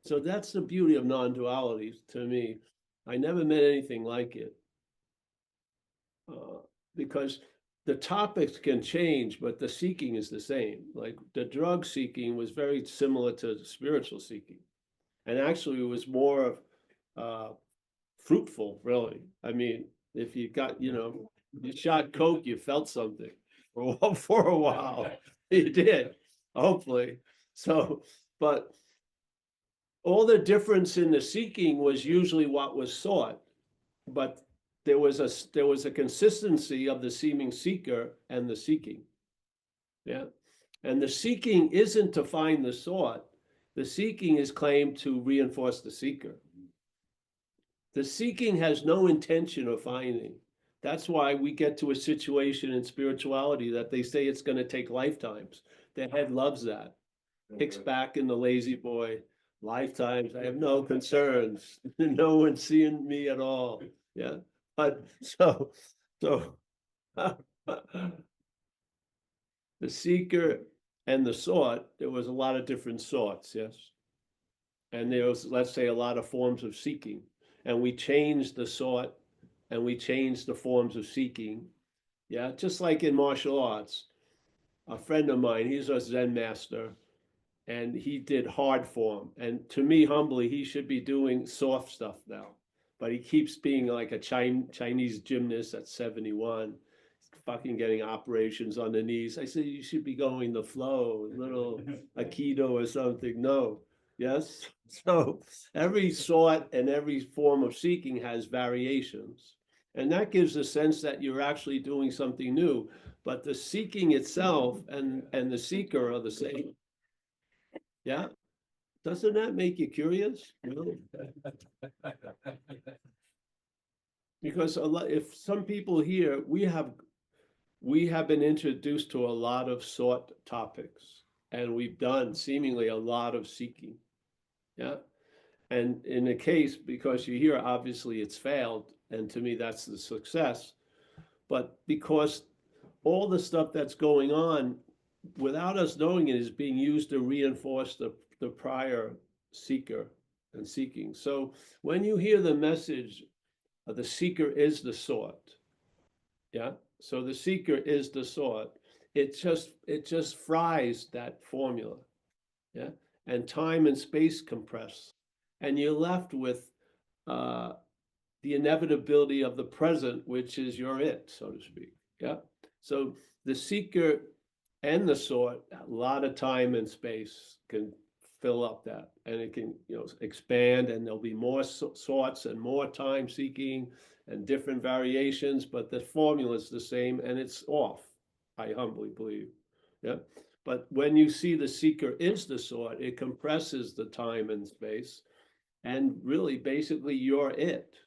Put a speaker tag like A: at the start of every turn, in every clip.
A: So that's the beauty of non-duality to me. I never met anything like it. Because the topics can change, but the seeking is the same. Like the drug seeking was very similar to spiritual seeking. And actually it was more fruitful, really. I mean, if you got, you shot coke, you felt something for a while. You did, hopefully. So, but all the difference in the seeking was usually what was sought, but there was a consistency of the seeming seeker and the seeking. Yeah. And the seeking isn't to find the sought. The seeking is claimed to reinforce the seeker. The seeking has no intention of finding. That's why we get to a situation in spirituality that they say it's going to take lifetimes. The head loves that. Kicks back in the lazy boy. Lifetimes, I have no concerns. No one's seeing me at all. Yeah. But so the seeker and the sought, there was a lot of different sorts, yes. And there was, let's say, a lot of forms of seeking. And we changed the sought and we changed the forms of seeking. Yeah, just like in martial arts. A friend of mine, he's a Zen master, and he did hard form. And to me, humbly, he should be doing soft stuff now. But he keeps being like a Chinese gymnast at 71, fucking getting operations on the knees. I said, you should be going the flow, a little Aikido or something. No, yes. So every sort and every form of seeking has variations. And that gives a sense that you're actually doing something new. But the seeking itself and the seeker are the same. Yeah. Doesn't that make you curious? Really? Because if some people here, we have been introduced to a lot of sought topics, and we've done seemingly a lot of seeking. Yeah. And in the case, because you're here, obviously it's failed. And to me, that's the success. But because all the stuff that's going on, without us knowing it, is being used to reinforce the prior seeker and seeking. So when you hear the message, the seeker is the sought. Yeah. So the seeker is the sought. It just fries that formula. Yeah. And time and space compress. And you're left with the inevitability of the present, which is your it, so to speak. Yeah. So the seeker and the sought, a lot of time and space can fill up that, and it can expand, and there'll be more sorts and more time seeking and different variations, but the formula is the same, and it's off, I humbly believe. Yeah. But when you see the seeker is the sought, it compresses the time and space, and really basically you're it.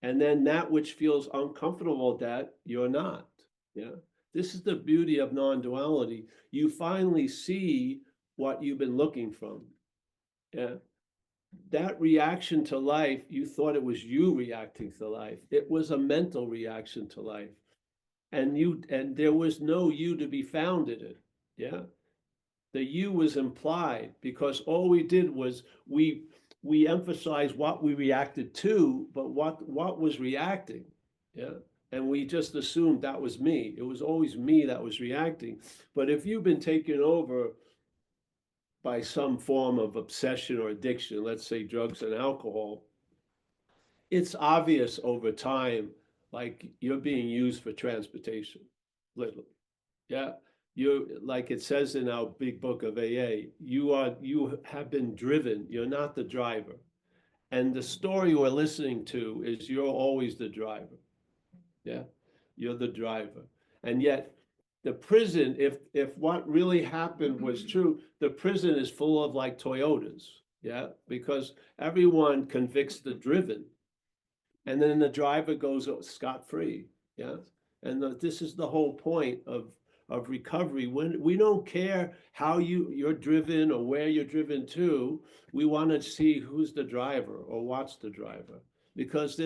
A: And then that which feels uncomfortable, that you're not. Yeah. This is the beauty of non-duality. You finally see what you've been looking from. Yeah. That reaction to life, you thought it was you reacting to life. It was a mental reaction to life. And there was no you to be found in it. Yeah. The you was implied, because all we did was we emphasized what we reacted to, but what was reacting. Yeah. And we just assumed that was me. It was always me that was reacting. But if you've been taken over by some form of obsession or addiction, let's say drugs and alcohol, it's obvious over time, like you're being used for transportation, literally. Yeah. You, like it says in our big book of AA, you have been driven, you're not the driver. And the story we're listening to is you're always the driver. Yeah. You're the driver. And yet the prison, if what really happened was true, the prison is full of like Toyotas. Yeah. Because everyone convicts the driven. And then the driver goes scot-free. Yeah. And this is the whole point of recovery. When we don't care how you're driven or where you're driven to, we want to see who's the driver or what's the driver. because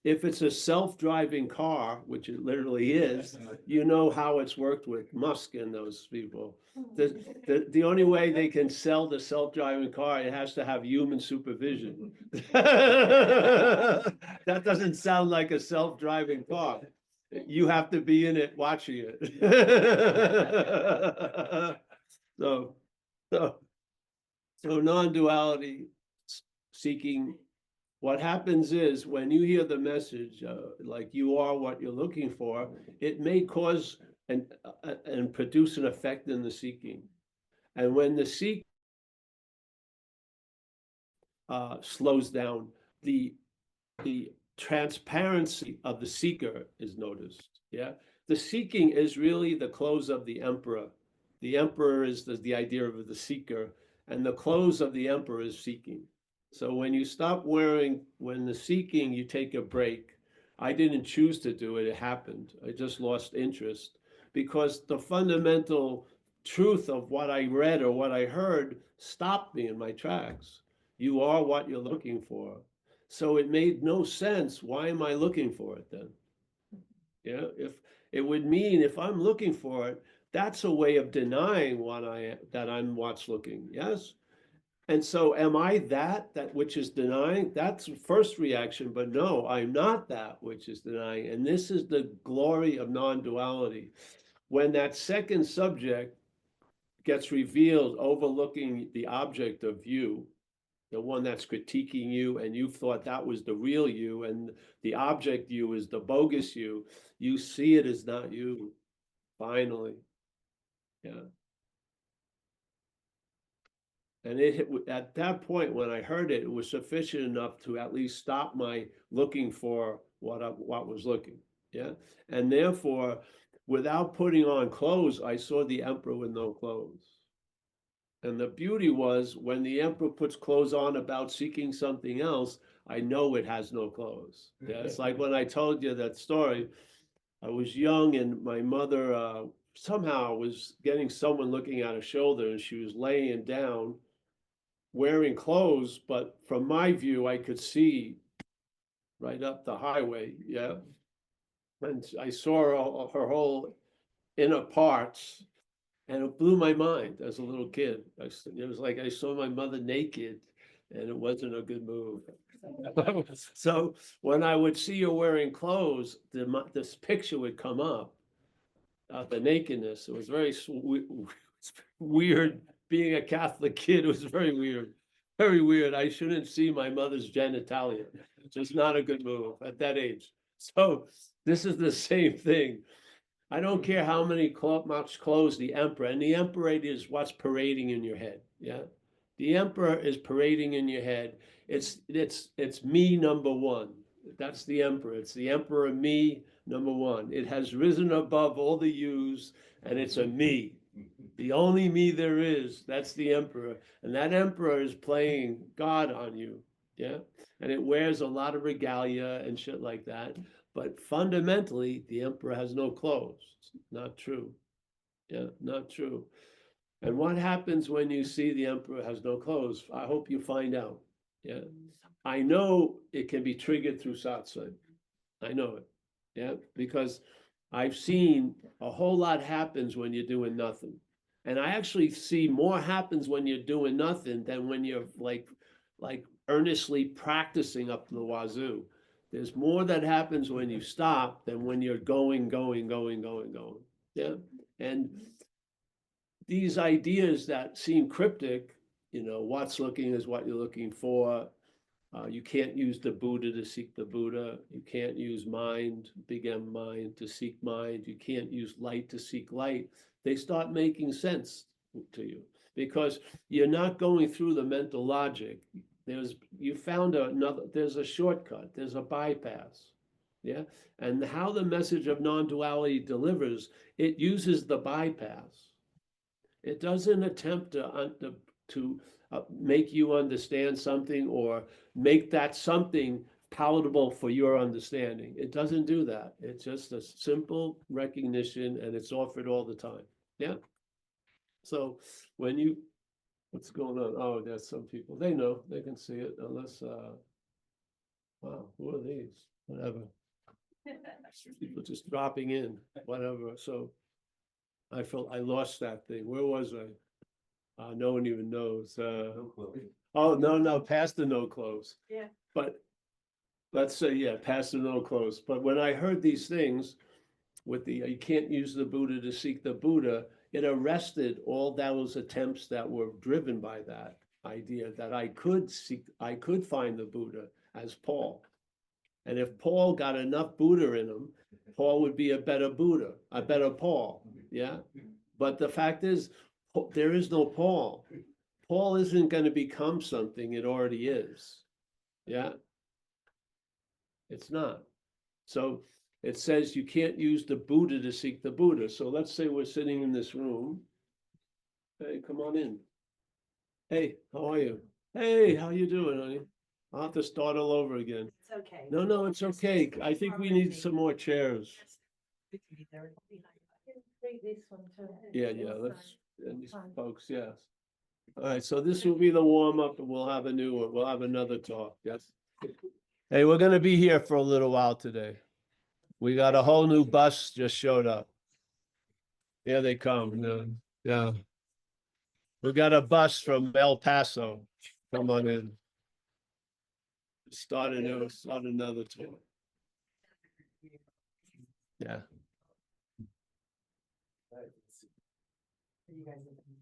A: if it's a self-driving car, which it literally is, you know how it's worked with Musk and those people. The only way they can sell the self-driving car, it has to have human supervision. That doesn't sound like a self-driving car. You have to be in it watching it. So, so, so non-duality seeking. What happens is when you hear the message, like you are what you're looking for, it may cause and produce an effect in the seeking. And when the seek slows down, the transparency of the seeker is noticed. Yeah, the seeking is really the close of the emperor. The emperor is the idea of the seeker, and the close of the emperor is seeking. So when you stop wearing, when the seeking, you take a break. I didn't choose to do it, it happened. I just lost interest because the fundamental truth of what I read or what I heard stopped me in my tracks. You are what you're looking for. So it made no sense. Why am I looking for it then? Yeah, if it would mean if I'm looking for it, that's a way of denying that I'm what's looking. Yes. And so am I that which is denying? That's the first reaction, but no, I'm not that which is denying. And this is the glory of non-duality. When that second subject gets revealed, overlooking the object of view, the one that's critiquing you, and you thought that was the real you, and the object you is the bogus you see it as not you, finally. Yeah. And at that point, when I heard it, it was sufficient enough to at least stop my looking for what was looking. Yeah. And therefore, without putting on clothes, I saw the emperor with no clothes. And the beauty was when the emperor puts clothes on about seeking something else, I know it has no clothes. Yeah, it's like when I told you that story, I was young and my mother somehow was getting someone looking at her shoulder and she was laying down wearing clothes, but from my view, I could see right up the highway. Yeah. And I saw her whole inner parts. And it blew my mind as a little kid. It was like I saw my mother naked, and it wasn't a good move. So when I would see her wearing clothes, this picture would come up of the nakedness. It was very weird. Being a Catholic kid, it was very weird. Very weird. I shouldn't see my mother's genitalia. It's just not a good move at that age. So this is the same thing. I don't care how much clothes the emperor, and the emperor is what's parading in your head. Yeah, the emperor is parading in your head. It's me number one. That's the emperor. It's the emperor me number one. It has risen above all the yous, and it's a me. The only me there is. That's the emperor, and that emperor is playing God on you. Yeah, and it wears a lot of regalia and shit like that. But fundamentally, the emperor has no clothes. It's not true. Yeah, not true. And what happens when you see the emperor has no clothes? I hope you find out. Yeah. I know it can be triggered through satsang. I know it. Yeah. Because I've seen a whole lot happens when you're doing nothing. And I actually see more happens when you're doing nothing than when you're like earnestly practicing up to the wazoo. There's more that happens when you stop than when you're going. Yeah. And these ideas that seem cryptic, what's looking is what you're looking for. You can't use the Buddha to seek the Buddha. You can't use mind, big M mind, to seek mind. You can't use light to seek light. They start making sense to you because you're not going through the mental logic. You found there's a shortcut, there's a bypass. Yeah. And how the message of non-duality delivers, it uses the bypass. It doesn't attempt to make you understand something or make that something palatable for your understanding. It doesn't do that. It's just a simple recognition and it's offered all the time. Yeah. So what's going on? Oh, there's some people, they know, they can see it unless, Wow, who are these? Whatever. People just dropping in, whatever. So I felt I lost that thing. Where was I? No one even knows. Oh, no, past the no clothes.
B: Yeah.
A: But let's say, yeah, past the no clothes. But when I heard these things with the, you can't use the Buddha to seek the Buddha, it arrested all those attempts that were driven by that idea that I could find the Buddha as Paul. And if Paul got enough Buddha in him, Paul would be a better Buddha, a better Paul. Yeah. But the fact is, there is no Paul. Paul isn't going to become something it already is. Yeah. It's not. So it says you can't use the Buddha to seek the Buddha. So let's say we're sitting in this room. Hey, come on in. Hey, how are you? Hey, how you doing, honey? I'll have to start all over again.
B: It's okay.
A: No, it's okay. I think we need some more chairs. Yeah, let's, and these folks, yes. All right, so this will be the warm up and we'll have a new one. We'll have another talk, yes. Hey, we're gonna be here for a little while today. We got a whole new bus just showed up. Here they come, yeah. We got a bus from El Paso. Come on in. Start another tour. Yeah.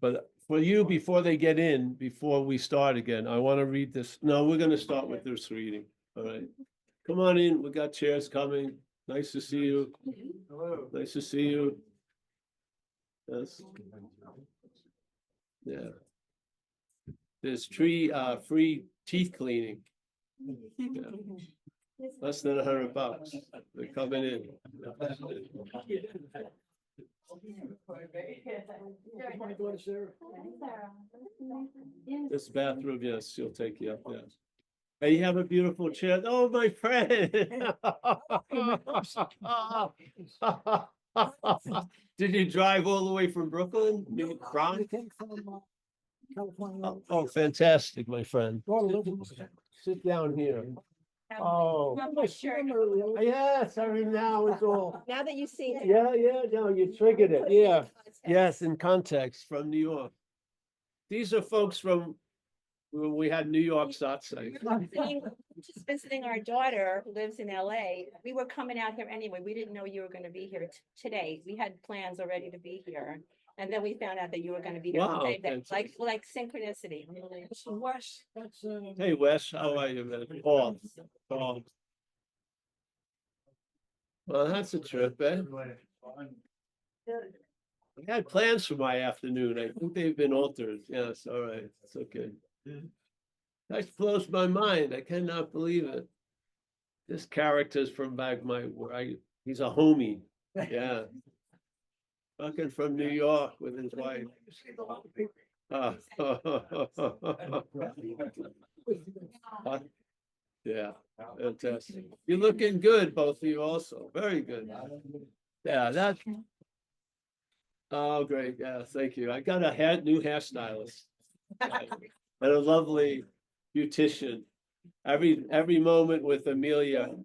A: But for you, before they get in, before we start again, I want to read this. No, we're going to start with this reading. All right. Come on in. We got chairs coming. Nice to see you. Hello. Nice to see you. Yes. Yeah. There's free teeth cleaning. Yeah. Less than $100. They're coming in. This bathroom, yes, she'll take you up, yes. Hey, you have a beautiful chair. Oh, my friend. Did you drive all the way from Brooklyn? Bronx? Oh, fantastic, my friend. Sit down here. Oh, yes, I mean, now it's all.
B: Now that you see it.
A: Yeah, no, you triggered it. Yeah, yes, in context from New York. These are folks from when we had New York Satsang.
B: Just visiting our daughter who lives in LA. We were coming out here anyway. We didn't know you were going to be here today. We had plans already to be here. And then we found out that you were going to be here.
A: Wow,
B: today. Like synchronicity.
C: Wes, that's
A: Hey, Wes, how are you, man? Paul. Well, that's a trip, eh? I had plans for my afternoon. I think they've been altered. Yes, all right. It's okay. That blows my mind. I cannot believe it. This character's from back he's a homie. Yeah. Fucking from New York with his wife. Yeah, fantastic. You're looking good, both of you also. Very good. Yeah, that's. Oh, great. Yeah, thank you. I got a new hairstylist. And a lovely beautician. Every moment with Amelia,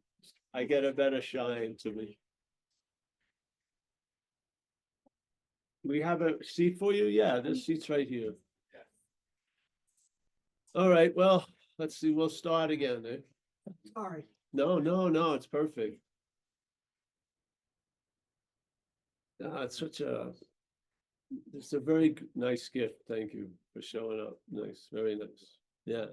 A: I get a better shine to me. We have a seat for you? Yeah, this seat's right here. All right, well, let's see, we'll start again.
C: sorry.
A: No, it's perfect. It's a very nice gift. Thank you for showing up. Nice, very nice. Yeah.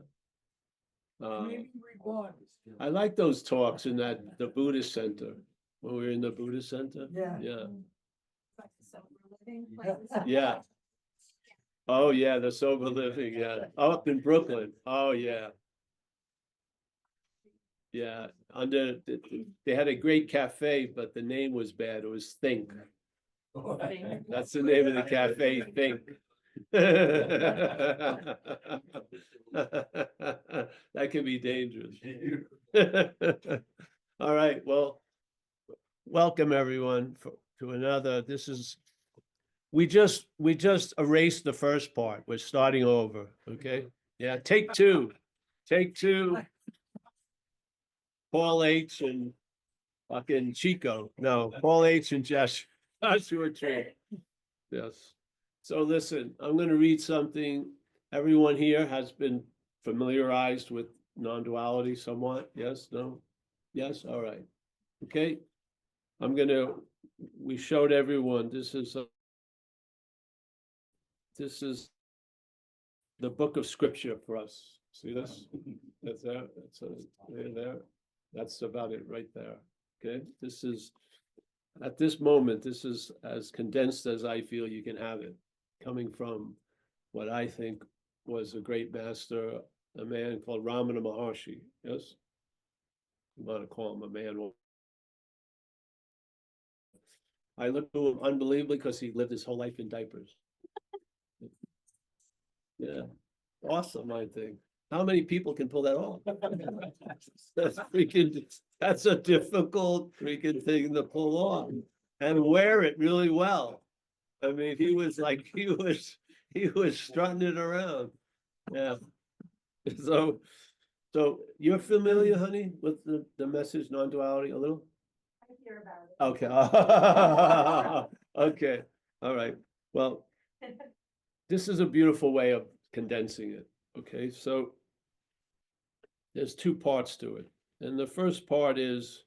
C: Maybe reborn.
A: I like those talks in the Buddhist center. When we were in the Buddhist center.
C: Yeah.
A: Yeah. Oh, yeah, the sober living, yeah. Up in Brooklyn. Oh, yeah. Yeah, they had a great cafe, but the name was bad. It was Think. That's the name of the cafe, Think. That can be dangerous. All right, well, welcome everyone to another. We just erased the first part. We're starting over, okay? Yeah, take two. Paul H. and fucking Chico. No, Paul H. and Joshua Tree. Yes. So listen, I'm going to read something. Everyone here has been familiarized with non-duality somewhat. Yes, no? Yes, all right. Okay. We showed everyone, this is the book of scripture for us. See this? That's there. There. That's about it right there. Okay. This is, at this moment, this is as condensed as I feel you can have it, coming from what I think was a great master, a man called Ramana Maharshi. Yes? You want to call him a man. I look to him unbelievably because he lived his whole life in diapers. Yeah. Awesome, I think. How many people can pull that off? That's a difficult freaking thing to pull off and wear it really well. I mean, he was strutting it around. Yeah. So you're familiar, honey, with the message non-duality a little?
B: I hear about it.
A: Okay. Okay. All right. Well, this is a beautiful way of condensing it. Okay, so there's two parts to it. And the first part is,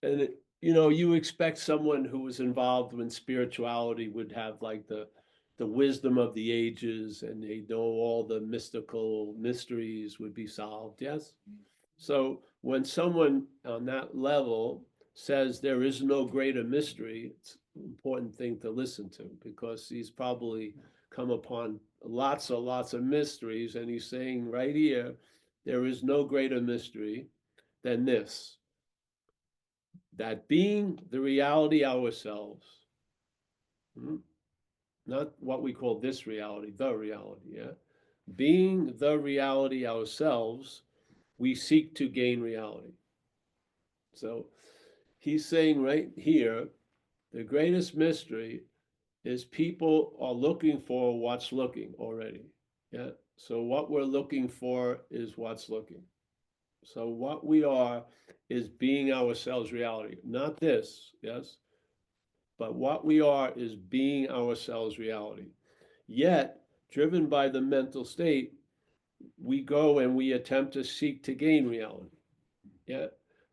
A: you expect someone who was involved in spirituality would have like the wisdom of the ages, and they know all the mystical mysteries would be solved. Yes. So when someone on that level says there is no greater mystery, it's an important thing to listen to, because he's probably come upon lots of mysteries, and he's saying right here, there is no greater mystery than this, that being the reality ourselves, not what we call this reality, the reality, yeah, being the reality ourselves, we seek to gain reality. So he's saying right here, the greatest mystery is people are looking for what's looking already. Yeah. So what we're looking for is what's looking. So what we are is being ourselves reality, not this, yes, but what we are is being ourselves reality. Yet, driven by the mental state, we go and we attempt to seek to gain reality. Yeah.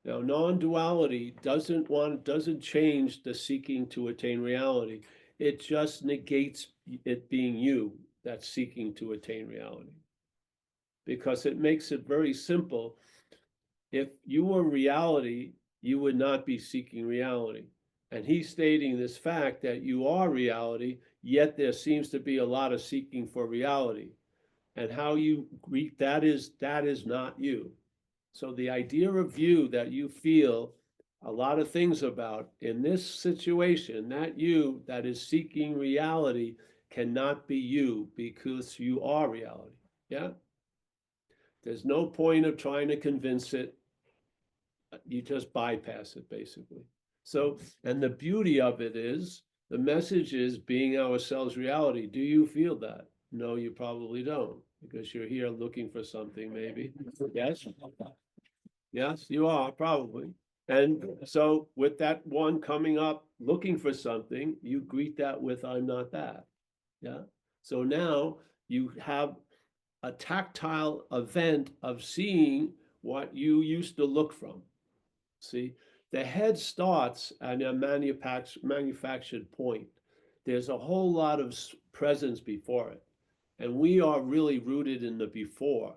A: Now, non-duality doesn't change the seeking to attain reality. It just negates it being you that's seeking to attain reality, because it makes it very simple. If you were reality, you would not be seeking reality. And he's stating this fact that you are reality, yet there seems to be a lot of seeking for reality. And how you greet that is not you. So the idea of you that you feel a lot of things about in this situation, that you that is seeking reality cannot be you, because you are reality. Yeah. There's no point of trying to convince it. You just bypass it, basically. So, and the beauty of it is, the message is being ourselves reality. Do you feel that? No, you probably don't, because you're here looking for something, maybe. Yes. Yes, you are, probably. And so with that one coming up, looking for something, you greet that with, I'm not that. Yeah. So now you have a tactile event of seeing what you used to look from. See, the head starts at a manufactured point. There's a whole lot of presence before it. And we are really rooted in the before.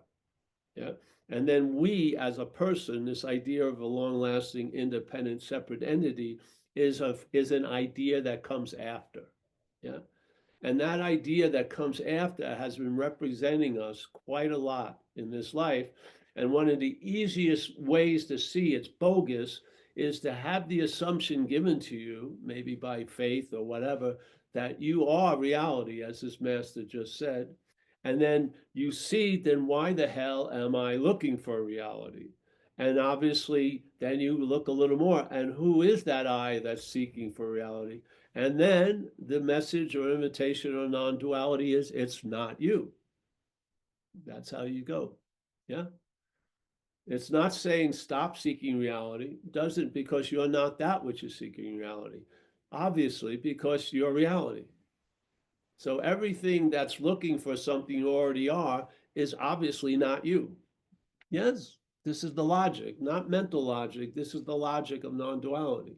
A: Yeah. And then we, as a person, this idea of a long-lasting, independent, separate entity is an idea that comes after. Yeah. And that idea that comes after has been representing us quite a lot in this life. And one of the easiest ways to see it's bogus is to have the assumption given to you, maybe by faith or whatever, that you are reality, as this master just said. And then you see, then why the hell am I looking for reality? And obviously, then you look a little more, and who is that I that's seeking for reality? And then the message or invitation or non-duality is, it's not you. That's how you go. Yeah. It's not saying stop seeking reality. It doesn't, because you're not that which is seeking reality. Obviously, because you're reality. So everything that's looking for something you already are is obviously not you. Yes, this is the logic, not mental logic. This is the logic of non-duality.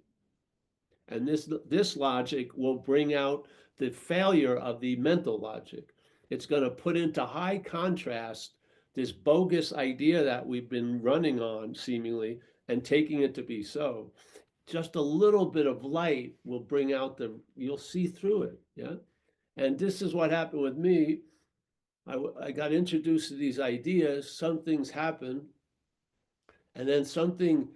A: And this logic will bring out the failure of the mental logic. It's going to put into high contrast this bogus idea that we've been running on seemingly and taking it to be so. Just a little bit of light will bring out you'll see through it. Yeah. And this is what happened with me. I got introduced to these ideas, some things happened, and then something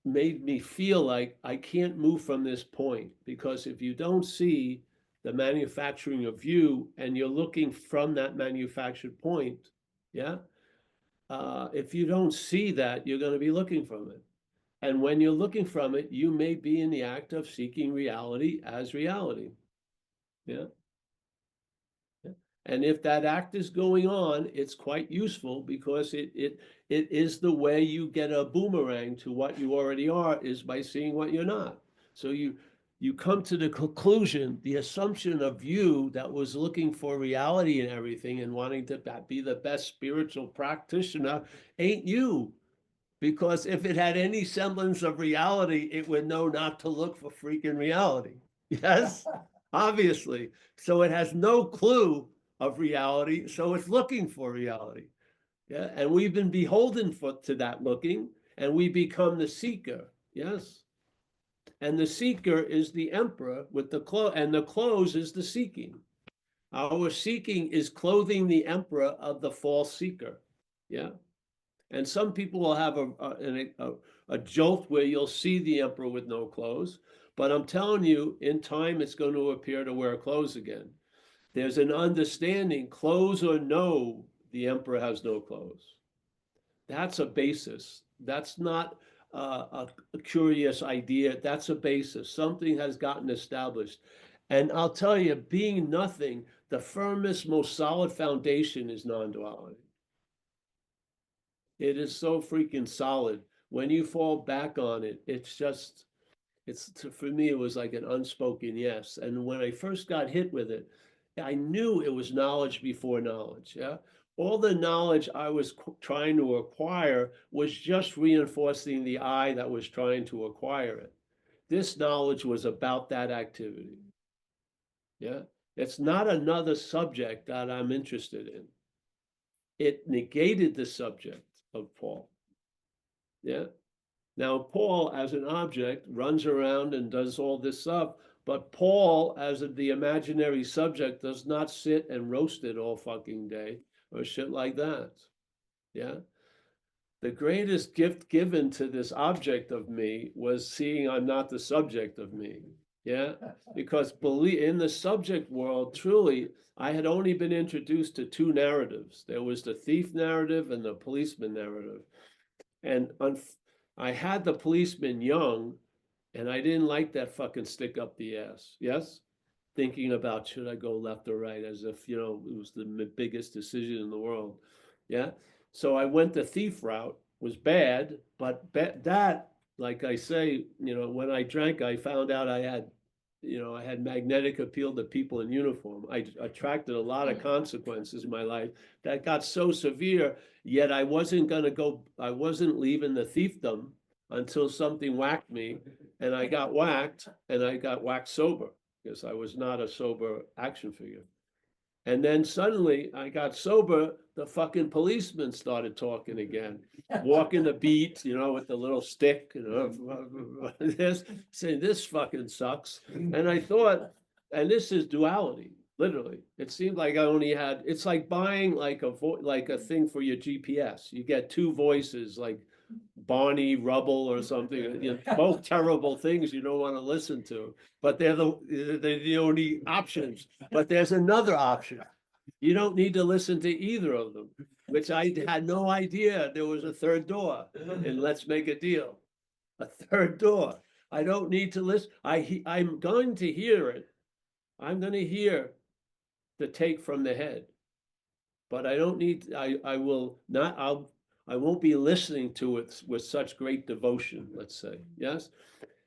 A: made me feel like I can't move from this point, because if you don't see the manufacturing of you and you're looking from that manufactured point, yeah, if you don't see that, you're going to be looking from it. And when you're looking from it, you may be in the act of seeking reality as reality. Yeah. And if that act is going on, it's quite useful, because it is the way you get a boomerang to what you already are, is by seeing what you're not. So you come to the conclusion, the assumption of you that was looking for reality and everything and wanting to be the best spiritual practitioner ain't you. Because if it had any semblance of reality, it would know not to look for freaking reality. Yes, obviously. So it has no clue of reality, so it's looking for reality. Yeah, and we've been beholden to that looking, and we become the seeker. Yes, and the seeker is the emperor with the clothes, and the clothes is the seeking. Our seeking is clothing the emperor of the false seeker. Yeah. And some people will have a jolt where you'll see the emperor with no clothes. But I'm telling you, in time, it's going to appear to wear clothes again. There's an understanding, clothes or no, the emperor has no clothes. That's a basis. That's not a curious idea. That's a basis. Something has gotten established. And I'll tell you, being nothing, the firmest, most solid foundation is non-duality. It is so freaking solid. When you fall back on it, for me, it was like an unspoken yes. And when I first got hit with it, I knew it was knowledge before knowledge. Yeah. All the knowledge I was trying to acquire was just reinforcing the I that was trying to acquire it. This knowledge was about that activity. Yeah. It's not another subject that I'm interested in. It negated the subject of Paul. Yeah. Now, Paul, as an object, runs around and does all this stuff, but Paul, as the imaginary subject, does not sit and roast it all fucking day or shit like that. Yeah. The greatest gift given to this object of me was seeing I'm not the subject of me. Yeah. Because in the subject world, truly, I had only been introduced to two narratives. There was the thief narrative and the policeman narrative. And I had the policeman young, and I didn't like that fucking stick up the ass. Yes? Thinking about should I go left or right, as if, it was the biggest decision in the world. Yeah? So I went the thief route, was bad, but that, like I say, when I drank, I found out I had magnetic appeal to people in uniform. I attracted a lot of consequences in my life that got so severe, yet I wasn't leaving the thiefdom until something whacked me, and I got whacked, and I got whacked sober, because I was not a sober action figure. And then suddenly I got sober, the fucking policeman started talking again, walking the beat, with the little stick, saying this fucking sucks. And I thought, and this is duality, literally. It seemed like it's like buying like a thing for your GPS. You get two voices, like Barney Rubble or something, both terrible things you don't want to listen to, but they're the only options. But there's another option. You don't need to listen to either of them, which I had no idea there was a third door. And let's make a deal. A third door. I don't need to listen. I'm going to hear it. I'm going to hear the take from the head. But I don't need, I will not, I won't be listening to it with such great devotion, let's say, yes?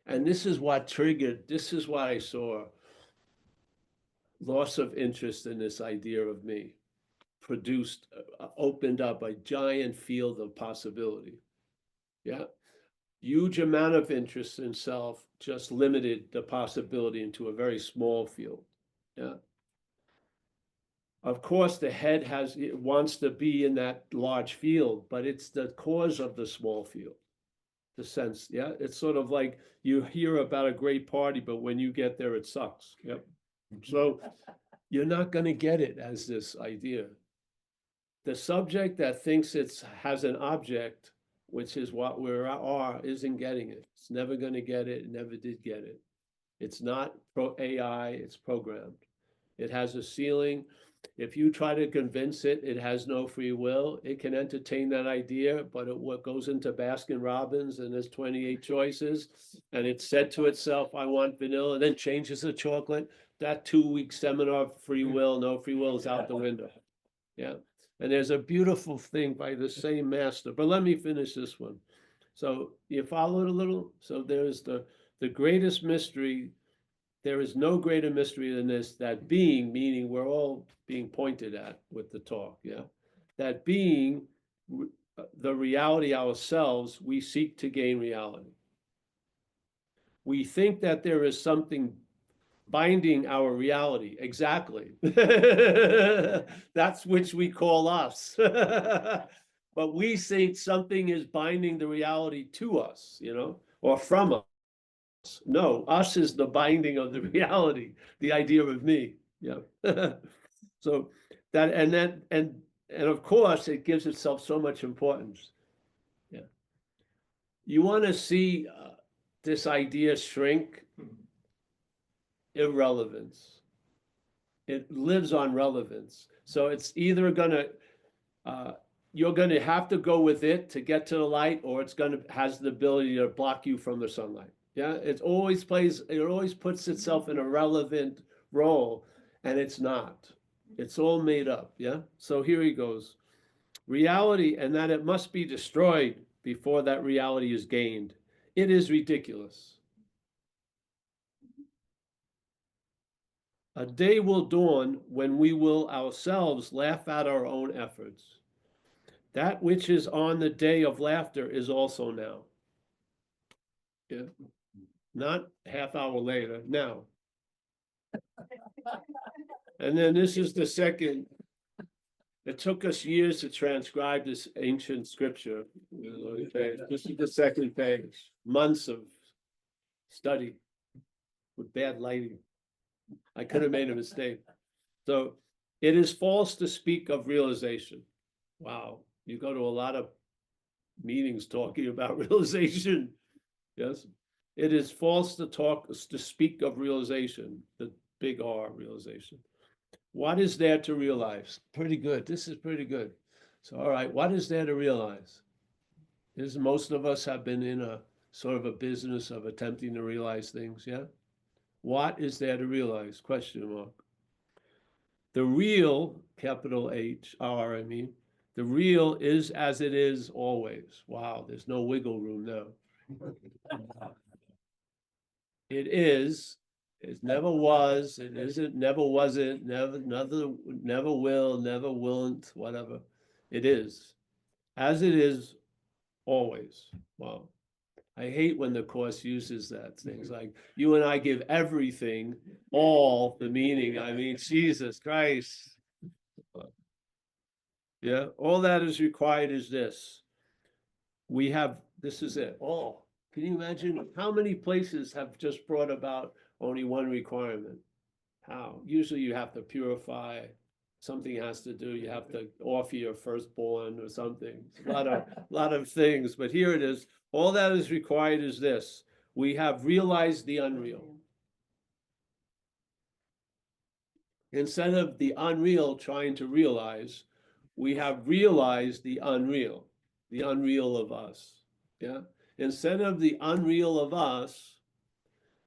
A: And this is what triggered, this is what I saw loss of interest in this idea of me produced, opened up a giant field of possibility. Yeah. Huge amount of interest in self just limited the possibility into a very small field. Yeah. Of course, the head it wants to be in that large field, but it's the cause of the small field. The sense, yeah. It's sort of like you hear about a great party, but when you get there, it sucks. Yep. So you're not going to get it as this idea. The subject that thinks it has an object, which is what we are, isn't getting it. It's never going to get it. It never did get it. It's not AI, it's programmed. It has a ceiling. If you try to convince it, it has no free will. It can entertain that idea, but what goes into Baskin Robbins and there's 28 choices, and it's said to itself, I want vanilla, and then changes the chocolate. That 2-week seminar, free will, no free will is out the window. Yeah. And there's a beautiful thing by the same master, but let me finish this one. So you follow it a little? So there's the greatest mystery. There is no greater mystery than this, that being, meaning we're all being pointed at with the talk, yeah? That being, the reality ourselves, we seek to gain reality. We think that there is something binding our reality, exactly. That's which we call us. But we think something is binding the reality to us, or from us. No, us is the binding of the reality, the idea of me. Yeah. So and of course it gives itself so much importance. Yeah. You want to see this idea shrink? Irrelevance. It lives on relevance. So it's either you're gonna have to go with it to get to the light, or it's has the ability to block you from the sunlight. Yeah, it always puts itself in a relevant role, and it's not. It's all made up. Yeah. So here he goes. Reality, and that it must be destroyed before that reality is gained. It is ridiculous. A day will dawn when we will ourselves laugh at our own efforts. That which is on the day of laughter is also now. Yeah. Not half hour later, now. And then this is the second. It took us years to transcribe this ancient scripture. This is the second page. Months of study with bad lighting. I could have made a mistake. So it is false to speak of realization. Wow. You go to a lot of meetings talking about realization. Yes. It is false to speak of realization, the big R, realization. What is there to realize? Pretty good. This is pretty good. So, all right, what is there to realize? Most of us have been in a sort of a business of attempting to realize things, yeah? What is there to realize? Question mark. The real, capital H-R, I mean, the real is as it is always. Wow, there's no wiggle room now. It is, it never was, it isn't, never wasn't, never will, never won't, whatever. It is, as it is always. Wow. I hate when the Course uses that, things like, you and I give everything, all the meaning. I mean, Jesus Christ. Yeah, all that is required is this. This is it, all. Can you imagine how many places have just brought about only one requirement? How? Usually you have to purify, something has to do, you have to offer your firstborn or something. A lot of things, but here it is. All that is required is this. We have realized the unreal. Instead of the unreal trying to realize, we have realized the unreal of us. Yeah. Instead of the unreal of us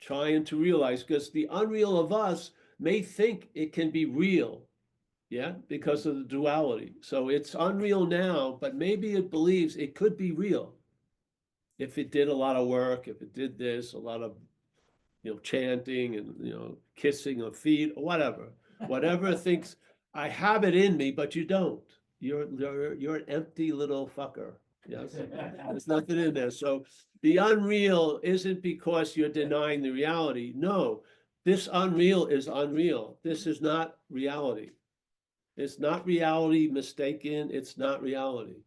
A: trying to realize, because the unreal of us may think it can be real. Yeah, because of the duality. So it's unreal now, but maybe it believes it could be real. If it did a lot of work, if it did this, a lot of, chanting and, kissing of feet or whatever it thinks, I have it in me, but you don't. You're an empty little fucker. Yes, there's nothing in there. So the unreal isn't because you're denying the reality. No, this unreal is unreal. This is not reality. It's not reality mistaken. It's not reality.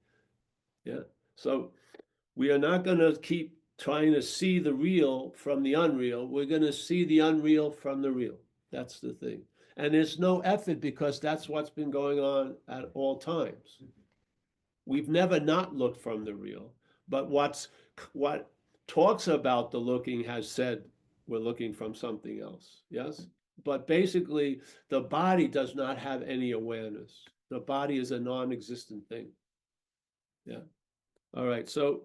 A: Yeah. So we are not going to keep trying to see the real from the unreal. We're going to see the unreal from the real. That's the thing. And there's no effort because that's what's been going on at all times. We've never not looked from the real, but what talks about the looking has said we're looking from something else. Yes. But basically, the body does not have any awareness. The body is a non-existent thing. Yeah. All right. So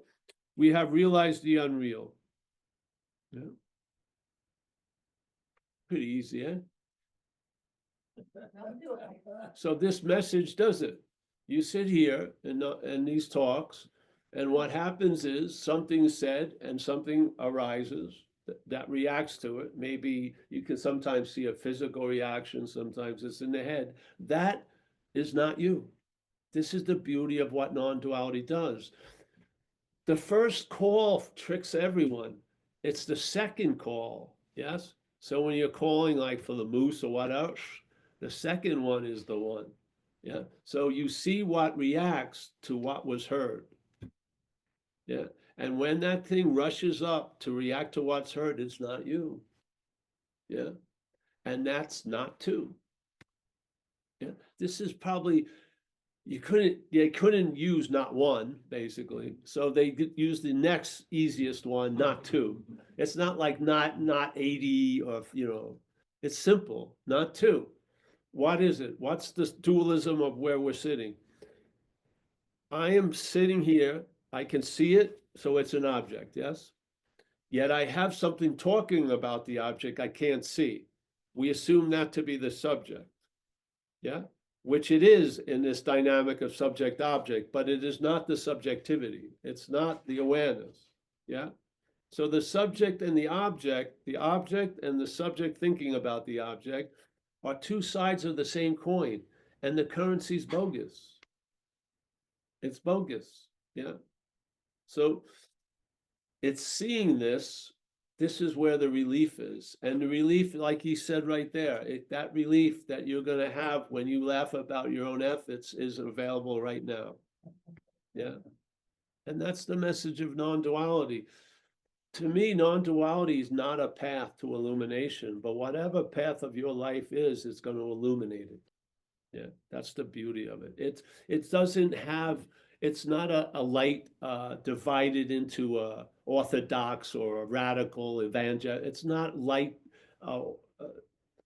A: we have realized the unreal. Yeah. Pretty easy, eh? So this message does it. You sit here in these talks, and what happens is something's said and something arises that reacts to it. Maybe you can sometimes see a physical reaction, sometimes it's in the head. That is not you. This is the beauty of what non-duality does. The first call tricks everyone. It's the second call, yes? So when you're calling like for the moose or whatever, the second one is the one. Yeah. So you see what reacts to what was heard. Yeah. And when that thing rushes up to react to what's heard, it's not you. Yeah. And that's not two. Yeah. This is probably they couldn't use not one, basically. So they use the next easiest one, not two. It's not like not 80 or it's simple, not two. What is it? What's the dualism of where we're sitting? I am sitting here, I can see it, so it's an object, yes? Yet I have something talking about the object I can't see. We assume that to be the subject, yeah? Which it is in this dynamic of subject object, but it is not the subjectivity. It's not the awareness. Yeah. So the subject and the object and the subject thinking about the object are two sides of the same coin, and the currency's bogus. It's bogus. Yeah. So it's seeing this. This is where the relief is. And the relief, like he said right there, that relief that you're going to have when you laugh about your own efforts is available right now. Yeah. And that's the message of non-duality. To me, non-duality is not a path to illumination, but whatever path of your life is, it's going to illuminate it. Yeah, that's the beauty of it. It doesn't have, it's not a light divided into a orthodox or a radical evangel. It's not light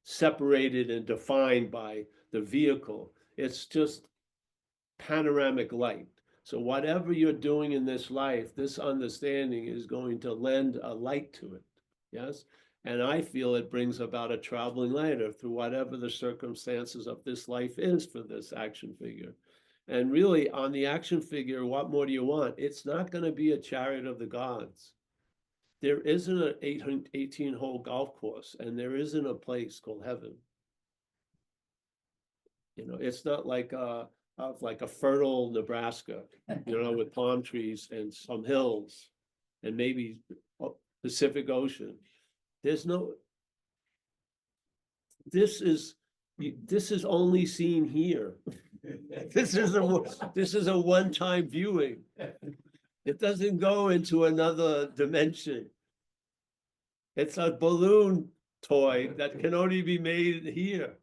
A: separated and defined by the vehicle. It's just panoramic light. So whatever you're doing in this life, this understanding is going to lend a light to it. Yes. And I feel it brings about a traveling lighter through whatever the circumstances of this life is for this action figure. And really, on the action figure, what more do you want? It's not going to be a chariot of the gods. There isn't an 18-hole golf course, and there isn't a place called heaven. It's not like a fertile Nebraska, with palm trees and some hills and maybe Pacific Ocean. There's no, this is only seen here. This is a one-time viewing. It doesn't go into another dimension. It's a balloon toy that can only be made here.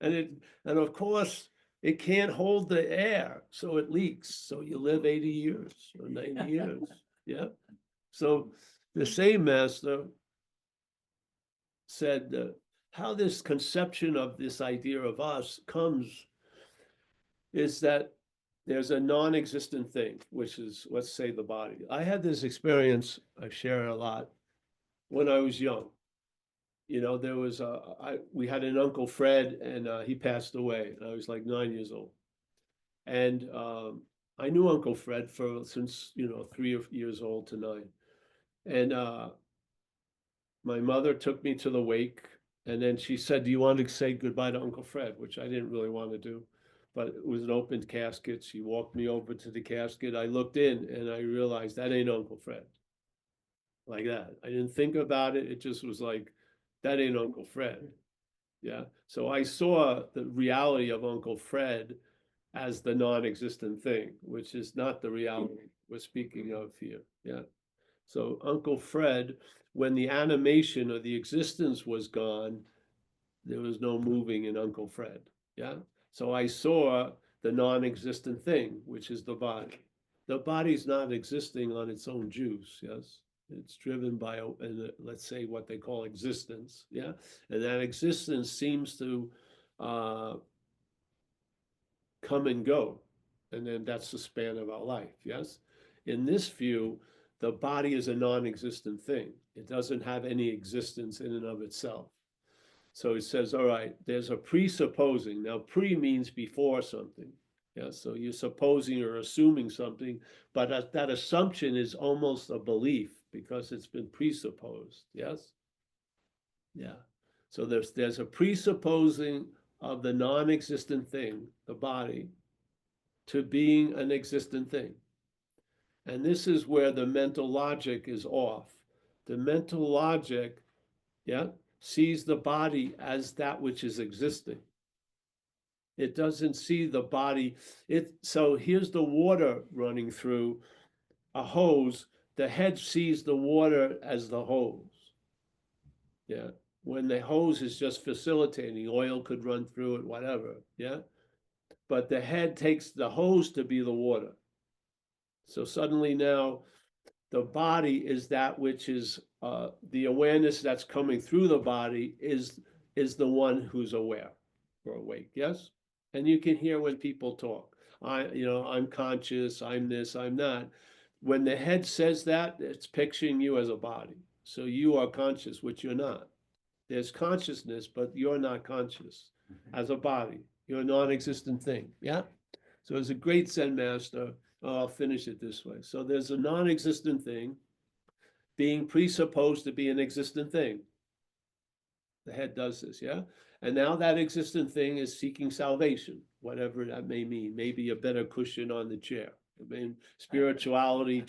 A: And of course, it can't hold the air, so it leaks. So you live 80 years or 90 years. Yeah. So the same master said how this conception of this idea of us comes is that there's a non-existent thing, which is, let's say, the body. I had this experience, I share a lot, when I was young. you know, there was we had an Uncle Fred, and he passed away. I was like 9 years old. And I knew Uncle Fred since, you know, 3 years old to 9. And my mother took me to the wake, and then she said, "Do you want to say goodbye to Uncle Fred?" Which I didn't really want to do, but it was an open casket. She walked me over to the casket. I looked in, and I realized that ain't Uncle Fred. Like that. I didn't think about it. It just was like, that ain't Uncle Fred. Yeah. So I saw the reality of Uncle Fred as the non-existent thing, which is not the reality we're speaking of here. Yeah. So Uncle Fred, when the animation or the existence was gone, there was no moving in Uncle Fred. Yeah. So I saw the non-existent thing, which is the body. The body's not existing on its own juice. Yes. It's driven by, let's say, what they call existence. Yeah. And that existence seems to come and go. And then that's the span of our life. Yes. In this view, the body is a non-existent thing. It doesn't have any existence in and of itself. So it says, all right, there's a presupposing. Now, pre means before something. Yeah, so you're supposing or assuming something, but that assumption is almost a belief because it's been presupposed. Yes? Yeah. So there's a presupposing of the non-existent thing, the body, to being an existent thing. And this is where the mental logic is off. The mental logic, yeah, sees the body as that which is existing. It doesn't see the body. So here's the water running through a hose. The head sees the water as the hose. Yeah. When the hose is just facilitating, oil could run through it, whatever. Yeah. But the head takes the hose to be the water. So suddenly now the body is that which is the awareness that's coming through the body is the one who's aware or awake. Yes. And you can hear when people talk. I'm conscious, I'm this, I'm that. When the head says that, it's picturing you as a body. So you are conscious, which you're not. There's consciousness, but you're not conscious as a body. You're a non-existent thing. Yeah. So as a great Zen master, I'll finish it this way. So there's a non-existent thing being presupposed to be an existent thing. The head does this, yeah? And now that existent thing is seeking salvation, whatever that may mean. Maybe a better cushion on the chair. I mean, spirituality,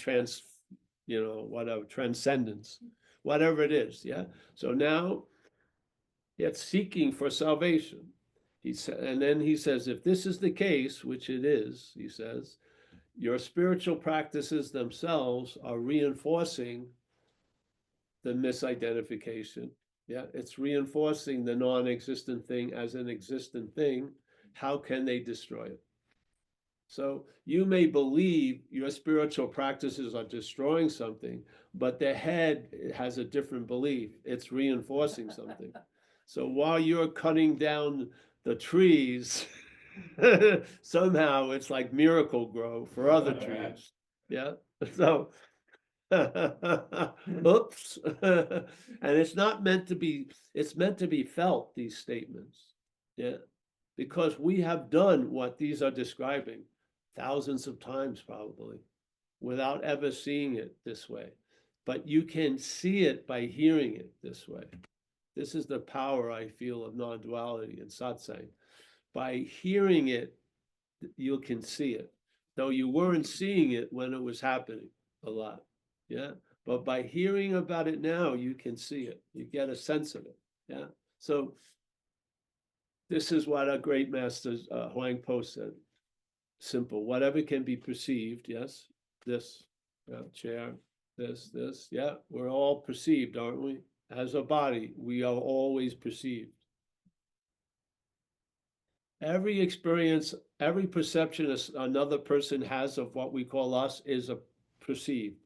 A: whatever, transcendence, whatever it is, yeah? So now it's seeking for salvation. And then he says, if this is the case, which it is, he says, your spiritual practices themselves are reinforcing the misidentification. Yeah, it's reinforcing the non-existent thing as an existent thing. How can they destroy it? So you may believe your spiritual practices are destroying something, but the head has a different belief. It's reinforcing something. So while you're cutting down the trees, somehow it's like miracle grow for other trees. Yeah. So oops. And it's not meant to be, it's meant to be felt, these statements. Yeah. Because we have done what these are describing thousands of times probably without ever seeing it this way. But you can see it by hearing it this way. This is the power I feel of non-duality and satsang. By hearing it, you can see it, though you weren't seeing it when it was happening a lot. Yeah. But by hearing about it now, you can see it. You get a sense of it. Yeah. So this is what our great master Huang Po said. Simple. Whatever can be perceived. Yes. This chair. This. Yeah. We're all perceived, aren't we? As a body, we are always perceived. Every experience, every perception another person has of what we call us is a perceived.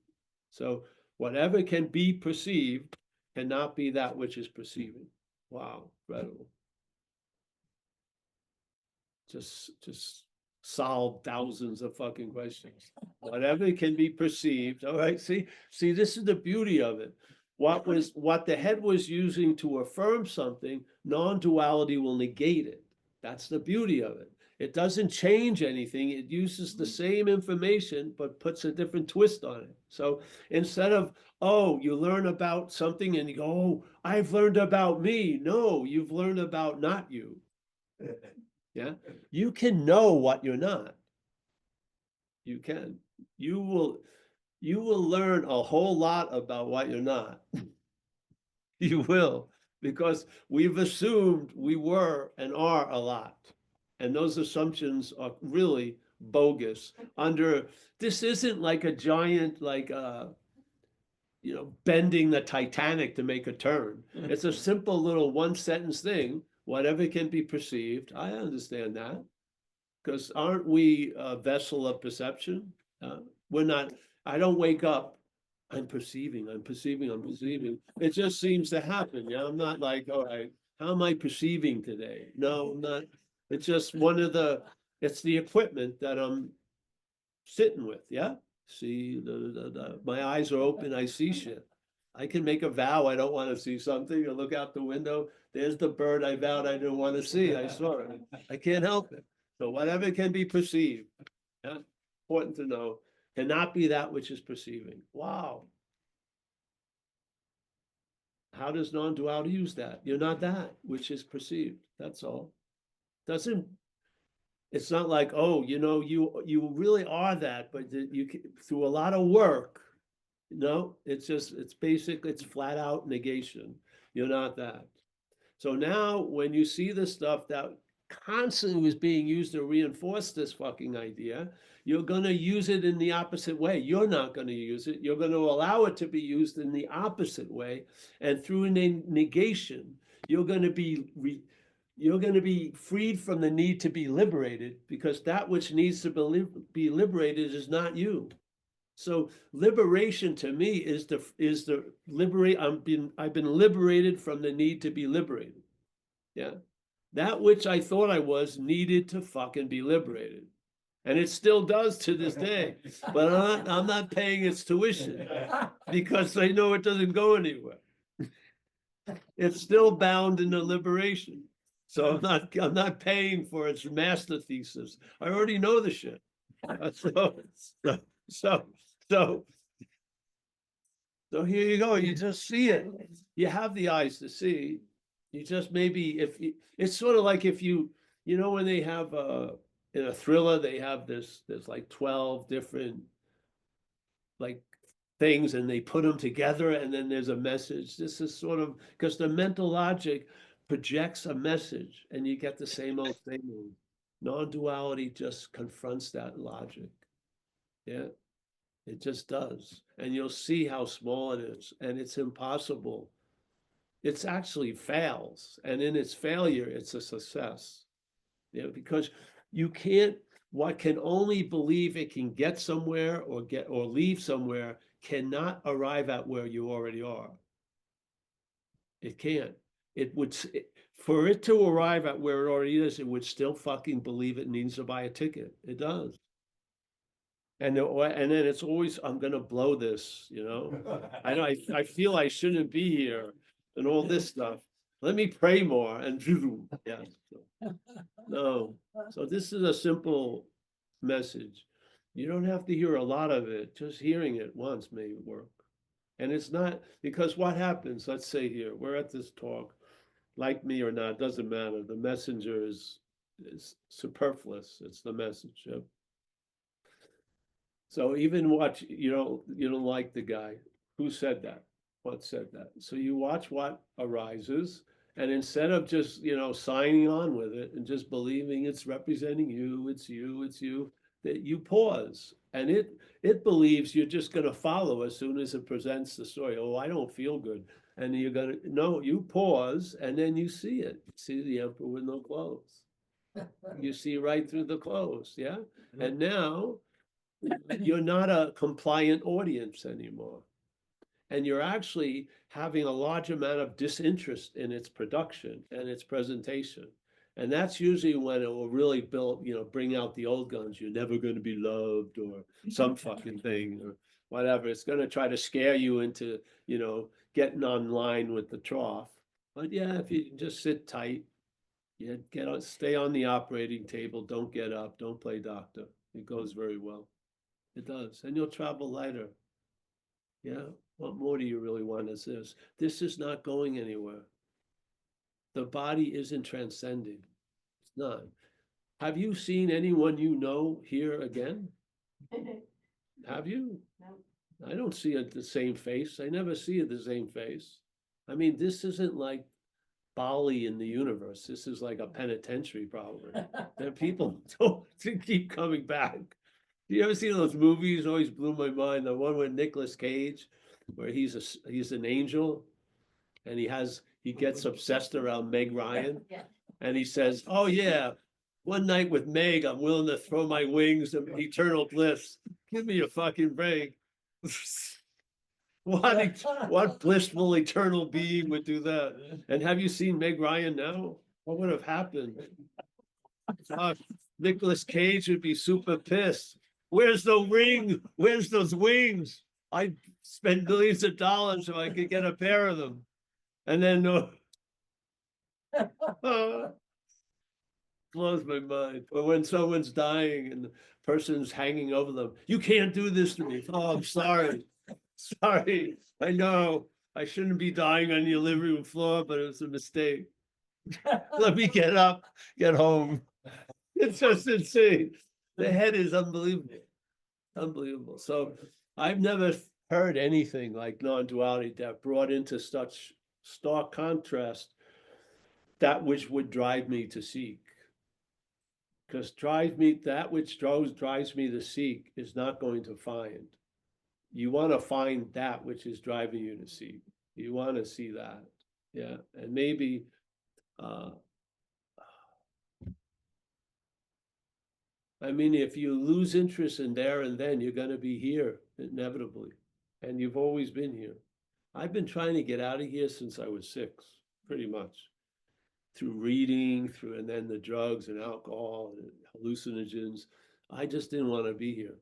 A: So whatever can be perceived cannot be that which is perceiving. Wow, incredible. Just solve thousands of fucking questions. Whatever can be perceived. All right, see, this is the beauty of it. what the head was using to affirm something, non-duality will negate it. That's the beauty of it. It doesn't change anything. It uses the same information, but puts a different twist on it. So instead of, oh, you learn about something and you go, oh, I've learned about me. No, you've learned about not you. Yeah. You can know what you're not. You can. You will learn a whole lot about what you're not. You will, because we've assumed we were and are a lot. And those assumptions are really bogus. This isn't like a giant, like, bending the Titanic to make a turn. It's a simple little one sentence thing, whatever can be perceived. I understand that. Because aren't we a vessel of perception? We're not, I don't wake up, I'm perceiving. It just seems to happen. Yeah, I'm not like, all right, how am I perceiving today? No, I'm not. It's just it's the equipment that I'm sitting with. Yeah. See, my eyes are open, I see shit. I can make a vow I don't want to see something, or look out the window. There's the bird I vowed I didn't want to see. I saw it. I can't help it. So whatever can be perceived, yeah, important to know, cannot be that which is perceiving. Wow. How does non-duality use that? You're not that which is perceived. That's all. Doesn't, it's not like, oh, you really are that, but through a lot of work. No, it's flat out negation. You're not that. So now when you see the stuff that constantly was being used to reinforce this fucking idea, you're going to use it in the opposite way. You're not going to use it. You're going to allow it to be used in the opposite way. And through negation, you're going to be freed from the need to be liberated, because that which needs to be liberated is not you. So liberation to me is the liberate. I've been liberated from the need to be liberated. Yeah. That which I thought I was needed to fucking be liberated. And it still does to this day. But I'm not paying its tuition, because I know it doesn't go anywhere. It's still bound in the liberation. So I'm not paying for its master thesis. I already know the shit. So here you go. You just see it. You have the eyes to see. You just maybe it's sort of like if when they have in a thriller, they have there's like 12 different like things, and they put them together, and then there's a message. This is sort of because the mental logic projects a message, and you get the same old thing. Non-duality just confronts that logic. Yeah. It just does. And you'll see how small it is. And it's impossible. It's actually fails. And in its failure, it's a success. Because what can only believe it can get somewhere or leave somewhere cannot arrive at where you already are. It can't. For it to arrive at where it already is, it would still fucking believe it needs to buy a ticket. It does. And then it's always, I'm gonna blow this, I know I feel I shouldn't be here and all this stuff. Let me pray more and yeah. No. So this is a simple message. You don't have to hear a lot of it. Just hearing it once may work. And it's not because what happens, let's say here, we're at this talk, like me or not, doesn't matter. The messenger is superfluous. It's the message. Yeah? So even watch, you don't like the guy. Who said that? What said that? So you watch what arises, and instead of just, signing on with it and just believing it's representing you, it's you, that you pause. And it believes you're just gonna follow as soon as it presents the story. Oh, I don't feel good. And no, you pause and then you see it. You see the emperor with no clothes. You see right through the clothes, yeah? And now you're not a compliant audience anymore. And you're actually having a large amount of disinterest in its production and its presentation. And that's usually when it will really bring out the old guns. You're never going to be loved, or some fucking thing. whatever. It's gonna try to scare you into, getting online with the trough. But yeah, if you just sit tight, stay on the operating table, don't get up, don't play doctor. It goes very well. It does, and you'll travel lighter. Yeah, what more do you really want is this? This is not going anywhere. The body isn't transcending. It's not. Have you seen anyone you know here again? Have you?
B: No.
A: I don't see it the same face. I never see it the same face. I mean, this isn't like Bali in the universe. This is like a penitentiary, probably. That people don't keep coming back. Do you ever see those movies? Always blew my mind. The one with Nicolas Cage, where he's an angel, and he gets obsessed around Meg Ryan,
B: Yeah.
A: and he says, "Oh yeah, one night with Meg, I'm willing to throw my wings of eternal bliss. Give me a fucking break." What blissful eternal being would do that? And have you seen Meg Ryan now? What would have happened? Nicolas Cage would be super pissed. Where's the ring? Where's those wings? I'd spend millions of dollars if I could get a pair of them. And then blows my mind. Or when someone's dying and the person's hanging over them, you can't do this to me. Oh, I'm sorry. Sorry. I know. I shouldn't be dying on your living room floor, but it was a mistake. Let me get up, get home. It's just insane. The head is unbelievable. Unbelievable. So I've never heard anything like non-duality that brought into such stark contrast that which would drive me to seek. Because that which drives me to seek is not going to find. You want to find that which is driving you to seek. You want to see that. Yeah. And maybe I mean, if you lose interest in there and then, you're going to be here inevitably. And you've always been here. I've been trying to get out of here since I was 6, pretty much. Through reading, and then the drugs and alcohol and hallucinogens. I just didn't want to be here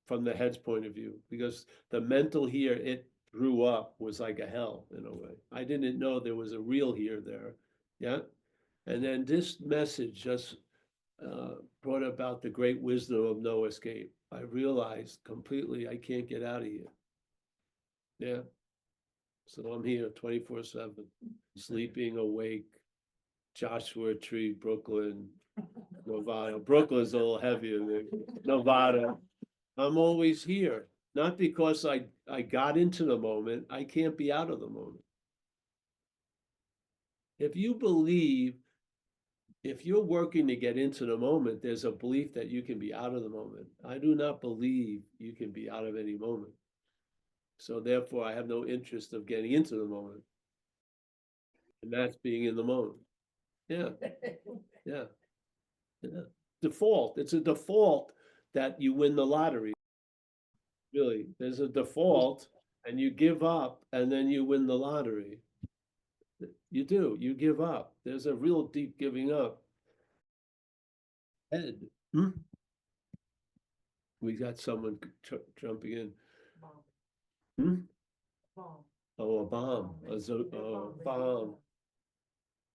A: from the head's point of view, because the mental here it grew up was like a hell in a way. I didn't know there was a real here there. Yeah. And then this message just brought about the great wisdom of no escape. I realized completely I can't get out of here. Yeah. So I'm here 24/7, sleeping, awake, Joshua Tree, Brooklyn, Nevada. Brooklyn's a little heavier than Nevada. I'm always here. Not because I got into the moment, I can't be out of the moment. If you believe, if you're working to get into the moment, there's a belief that you can be out of the moment. I do not believe you can be out of any moment. So therefore, I have no interest of getting into the moment. And that's being in the moment. Yeah. Yeah. Yeah. Default. It's a default that you win the lottery. Really, there's a default and you give up and then you win the lottery. You do, you give up. There's a real deep giving up. Ed, we got someone jumping in. Oh, a bomb, a bomb.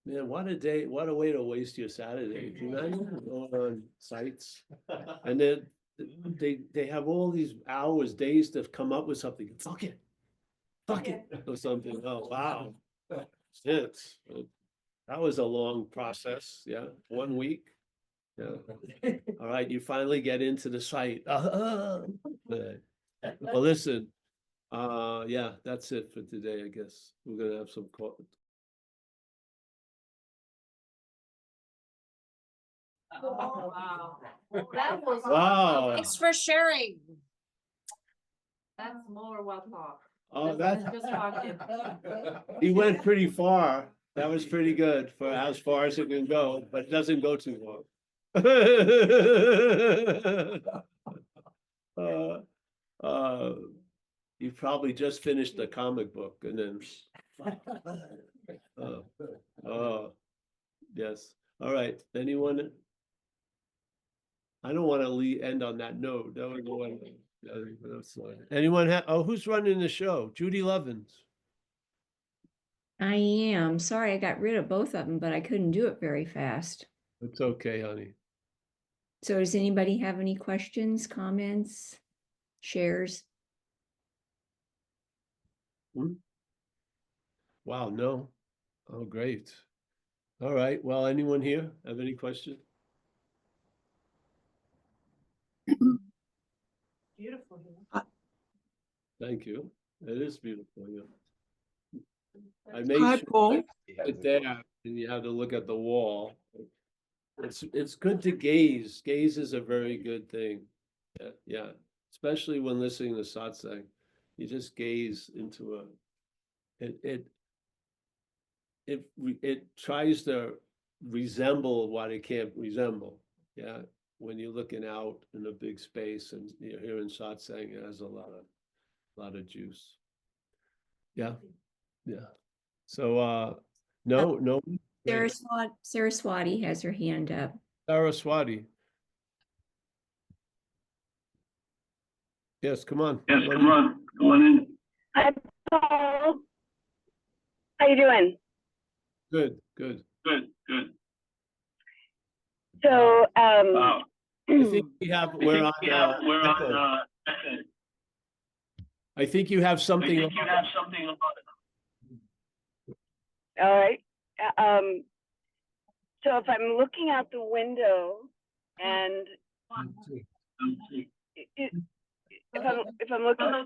A: Man, what a day, what a way to waste your Saturday. Can you imagine going on sites? And then they have all these hours, days to come up with something. Fuck it, or something. Oh, wow. Shit. That was a long process. Yeah, 1 week. Yeah. All right, you finally get into the site. Well, listen, yeah, that's it for today, I guess. We're gonna have some call.
B: Oh, wow. That was.
A: Wow.
D: Thanks for sharing.
B: That's more well thought.
A: Oh,
B: That's
A: that
B: just talking.
A: he went pretty far. That was pretty good for as far as it can go, but it doesn't go too long. You probably just finished the comic book and then. Yes. All right. Anyone? I don't want to end on that note. That was the one. Anyone oh, who's running the show? Judy Levins.
D: I am. Sorry, I got rid of both of them, but I couldn't do it very fast.
A: It's okay, honey.
D: So does anybody have any questions, comments, shares?
A: Wow, no. Oh, great. All right. Well, anyone here have any questions?
C: Beautiful here.
A: Thank you. It is beautiful, yeah. I made
C: Hi,
A: sure
C: Paul.
A: it there and you have to look at the wall. It's good to gaze. Gaze is a very good thing. Yeah, yeah. Especially when listening to satsang. You just gaze into it tries to resemble what it can't resemble. Yeah. When you're looking out in a big space and you're hearing satsang, it has a lot of juice. Yeah. Yeah. So no.
D: Saraswati has her hand up.
A: Saraswati. Yes, come on.
E: Yes, come on. Come on in.
F: Hi, Paul. How you doing?
A: Good, good.
E: Good, good.
F: So,
A: I think we're on echo.
E: Echo.
A: I think you have
E: I
A: something.
E: think you have something about it.
F: all right. So if I'm looking out the window and if I'm looking,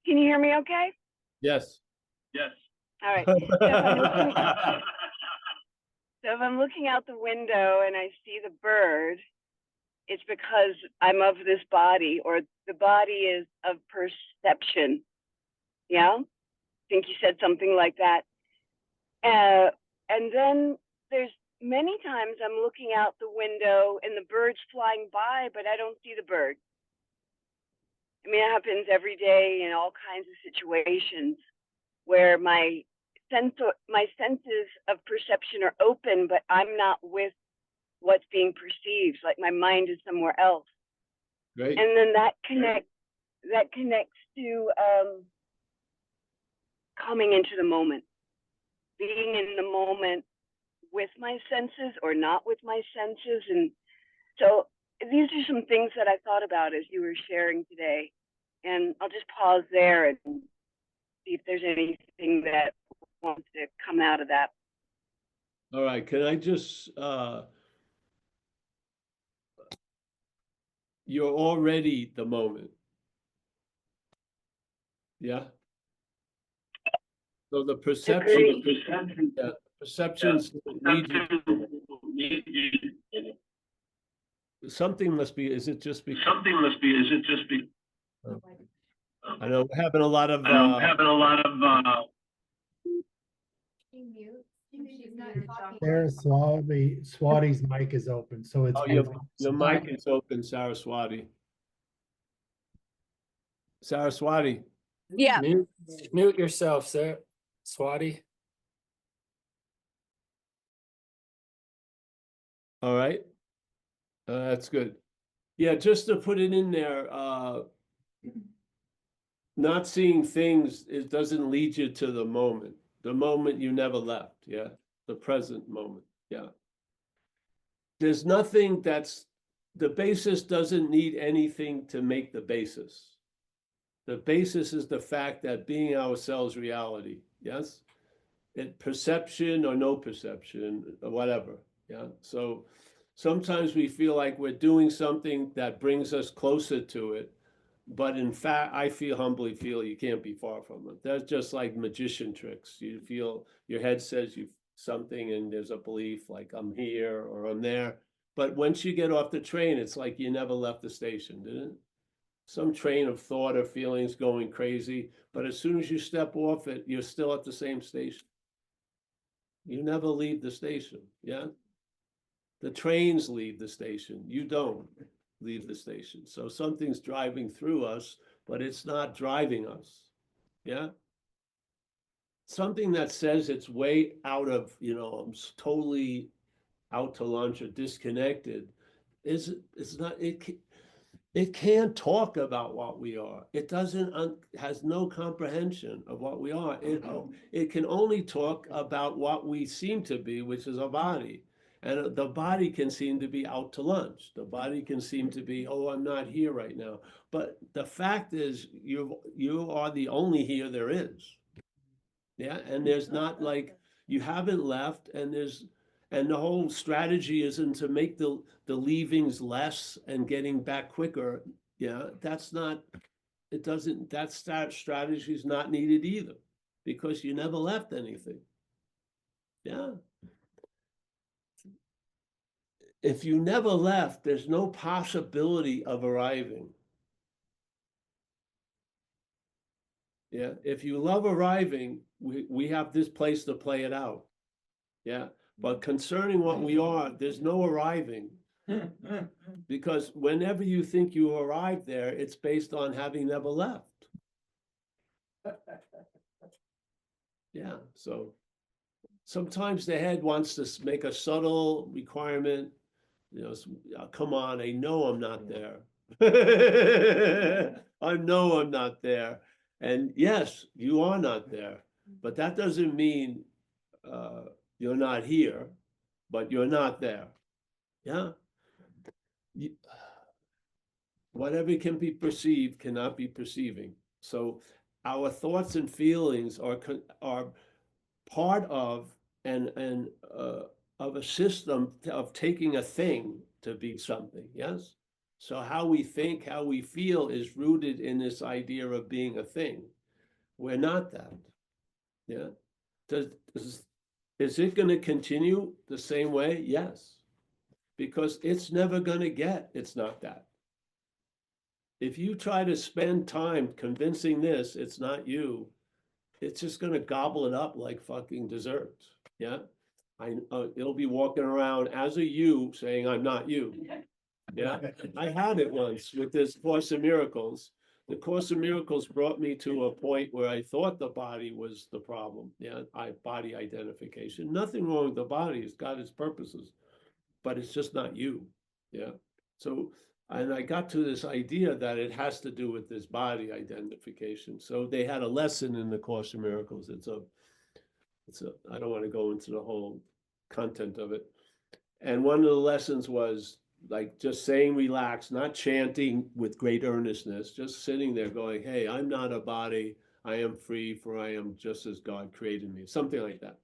F: can you hear me okay?
A: Yes.
E: Yes.
F: All right. So if I'm looking out the window and I see the bird, it's because I'm of this body, or the body is of perception. Yeah? I think you said something like that. And then there's many times I'm looking out the window and the bird's flying by, but I don't see the bird. I mean, it happens every day in all kinds of situations where my senses of perception are open, but I'm not with what's being perceived. Like my mind is somewhere else.
A: Great.
F: And then that connects to coming into the moment, being in the moment with my senses or not with my senses. And so these are some things that I thought about as you were sharing today. And I'll just pause there and see if there's anything that wants to come out of that.
A: All right. Can I just you're already the moment. Yeah. So the perception, perceptions lead you. Something must be. Is it just because?
E: Something must be. Is it just be?
A: I know we're having a lot of.
G: Swati's mic is open, so it's.
A: Oh, your mic is open, Saraswati. Saraswati.
B: Yeah.
H: Mute yourself, sir. Swati.
A: All right. That's good. Yeah, just to put it in there, not seeing things, it doesn't lead you to the moment you never left. Yeah. The present moment. Yeah. There's nothing the basis doesn't need anything to make the basis. The basis is the fact that being ourselves reality. Yes. Perception or no perception or whatever. Yeah. So sometimes we feel like we're doing something that brings us closer to it. But in fact, I humbly feel you can't be far from it. That's just like magician tricks. You feel your head says you something and there's a belief like I'm here or I'm there. But once you get off the train, it's like you never left the station, didn't it? Some train of thought or feelings going crazy. But as soon as you step off it, you're still at the same station. You never leave the station. Yeah. The trains leave the station. You don't leave the station. So something's driving through us, but it's not driving us. Yeah. Something that says it's way out of, I'm totally out to lunch or disconnected it's not, It can't talk about what we are. It doesn't, has no comprehension of what we are. It can only talk about what we seem to be, which is a body. And the body can seem to be out to lunch. The body can seem to be, oh, I'm not here right now. But the fact is, you are the only here there is. Yeah, and there's not like, you haven't left, and the whole strategy isn't to make the leavings less and getting back quicker. Yeah, that's not, it doesn't, that strategy is not needed either, because you never left anything. Yeah. If you never left, there's no possibility of arriving. Yeah, if you love arriving, we have this place to play it out. Yeah, but concerning what we are, there's no arriving. Because whenever you think you arrive there, it's based on having never left. Yeah, so sometimes the head wants to make a subtle requirement, you know, come on, I know I'm not there. I know I'm not there. And yes, you are not there, but that doesn't mean you're not here, but you're not there. Yeah. Whatever can be perceived cannot be perceiving. So our thoughts and feelings are part of of a system of taking a thing to be something. Yes. So how we think, how we feel is rooted in this idea of being a thing. We're not that. Yeah. Is it going to continue the same way? Yes. Because it's never going to get, it's not that. If you try to spend time convincing this, it's not you, it's just gonna gobble it up like fucking dessert. Yeah, it'll be walking around as a you saying, I'm not you. Yeah, I had it once with this Course in Miracles. The Course in Miracles brought me to a point where I thought the body was the problem. Yeah, body identification. Nothing wrong with the body, it's got its purposes, but it's just not you. Yeah. So, and I got to this idea that it has to do with this body identification. So they had a lesson in the Course in Miracles. I don't want to go into the whole content of it. And one of the lessons was like just saying relax, not chanting with great earnestness, just sitting there going, hey, I'm not a body, I am free, for I am just as God created me, something like that.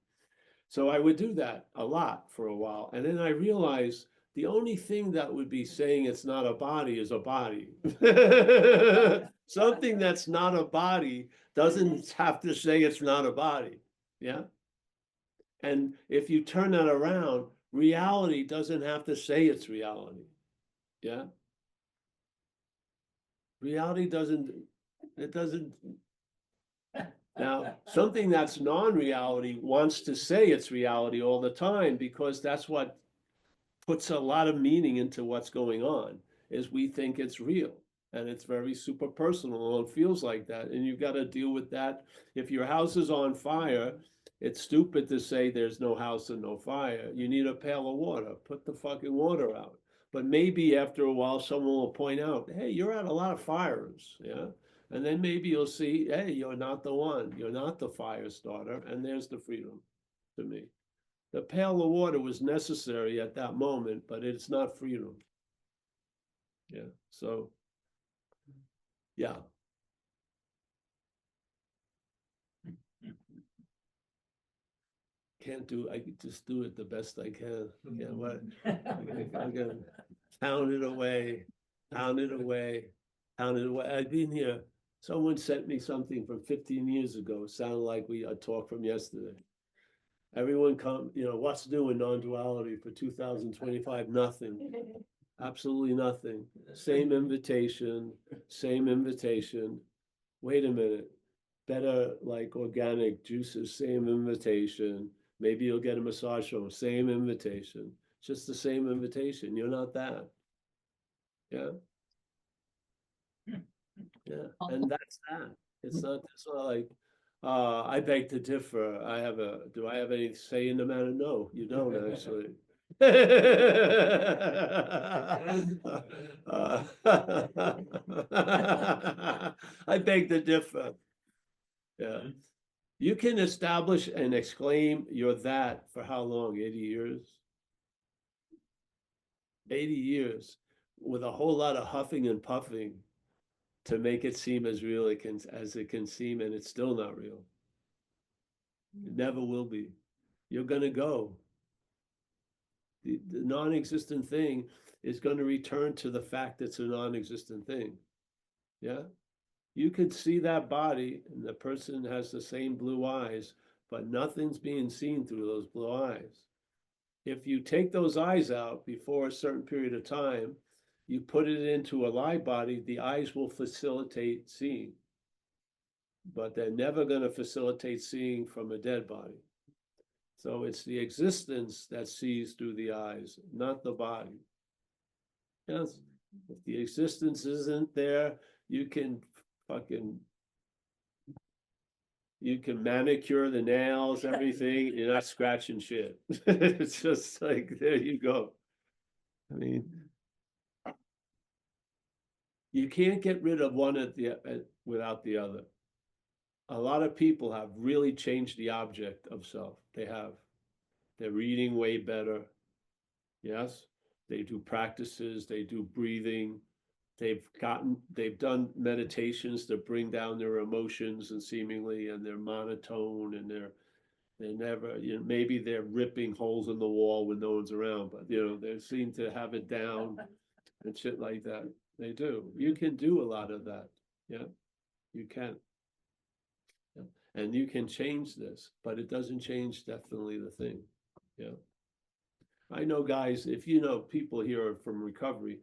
A: So I would do that a lot for a while. And then I realized the only thing that would be saying it's not a body is a body. Something that's not a body doesn't have to say it's not a body. Yeah. And if you turn that around, reality doesn't have to say it's reality. Yeah. Reality doesn't, it doesn't. Now, something that's non-reality wants to say it's reality all the time, because that's what puts a lot of meaning into what's going on, is we think it's real. And it's very super personal and feels like that. And you've got to deal with that. If your house is on fire, it's stupid to say there's no house and no fire. You need a pail of water, put the fucking water out. But maybe after a while, someone will point out, hey, you're at a lot of fires. Yeah. And then maybe you'll see, hey, you're not the one, you're not the fire starter. And there's the freedom to me. The pail of water was necessary at that moment, but it's not freedom. Yeah. So, yeah. Can't do, I could just do it the best I can. Yeah, what? I'm gonna pound it away, pound it away, pound it away. I've been here. Someone sent me something from 15 years ago. It sounded like a talk from yesterday. Everyone come, you know, what's new in non-duality for 2025? Nothing. Absolutely nothing. Same invitation, same invitation. Wait a minute. Better like organic juices, same invitation. Maybe you'll get a massage from same invitation. Just the same invitation. You're not that. Yeah. Yeah. And that's that. It's not like I beg to differ. Do I have any say in the matter? No, you don't actually. I beg to differ. Yeah. You can establish and exclaim you're that for how long? 80 years? 80 years with a whole lot of huffing and puffing to make it seem as real as it can seem, and it's still not real. It never will be. You're gonna go. The non-existent thing is going to return to the fact it's a non-existent thing. Yeah. You could see that body and the person has the same blue eyes, but nothing's being seen through those blue eyes. If you take those eyes out before a certain period of time, you put it into a live body, the eyes will facilitate seeing, but they're never going to facilitate seeing from a dead body. So it's the existence that sees through the eyes, not the body. Yes, if the existence isn't there, you can manicure the nails, everything, you're not scratching shit. It's just like, there you go. I mean, you can't get rid of one without the other. A lot of people have really changed the object of self. They have. They're reading way better. Yes. They do practices, they do breathing. They've done meditations to bring down their emotions and seemingly, and they're monotone, and they're never, maybe they're ripping holes in the wall when no one's around, but they seem to have it down and shit like that. They do. You can do a lot of that. Yeah, you can. Yeah. And you can change this, but it doesn't change definitely the thing. Yeah. I know guys, if people here are from recovery,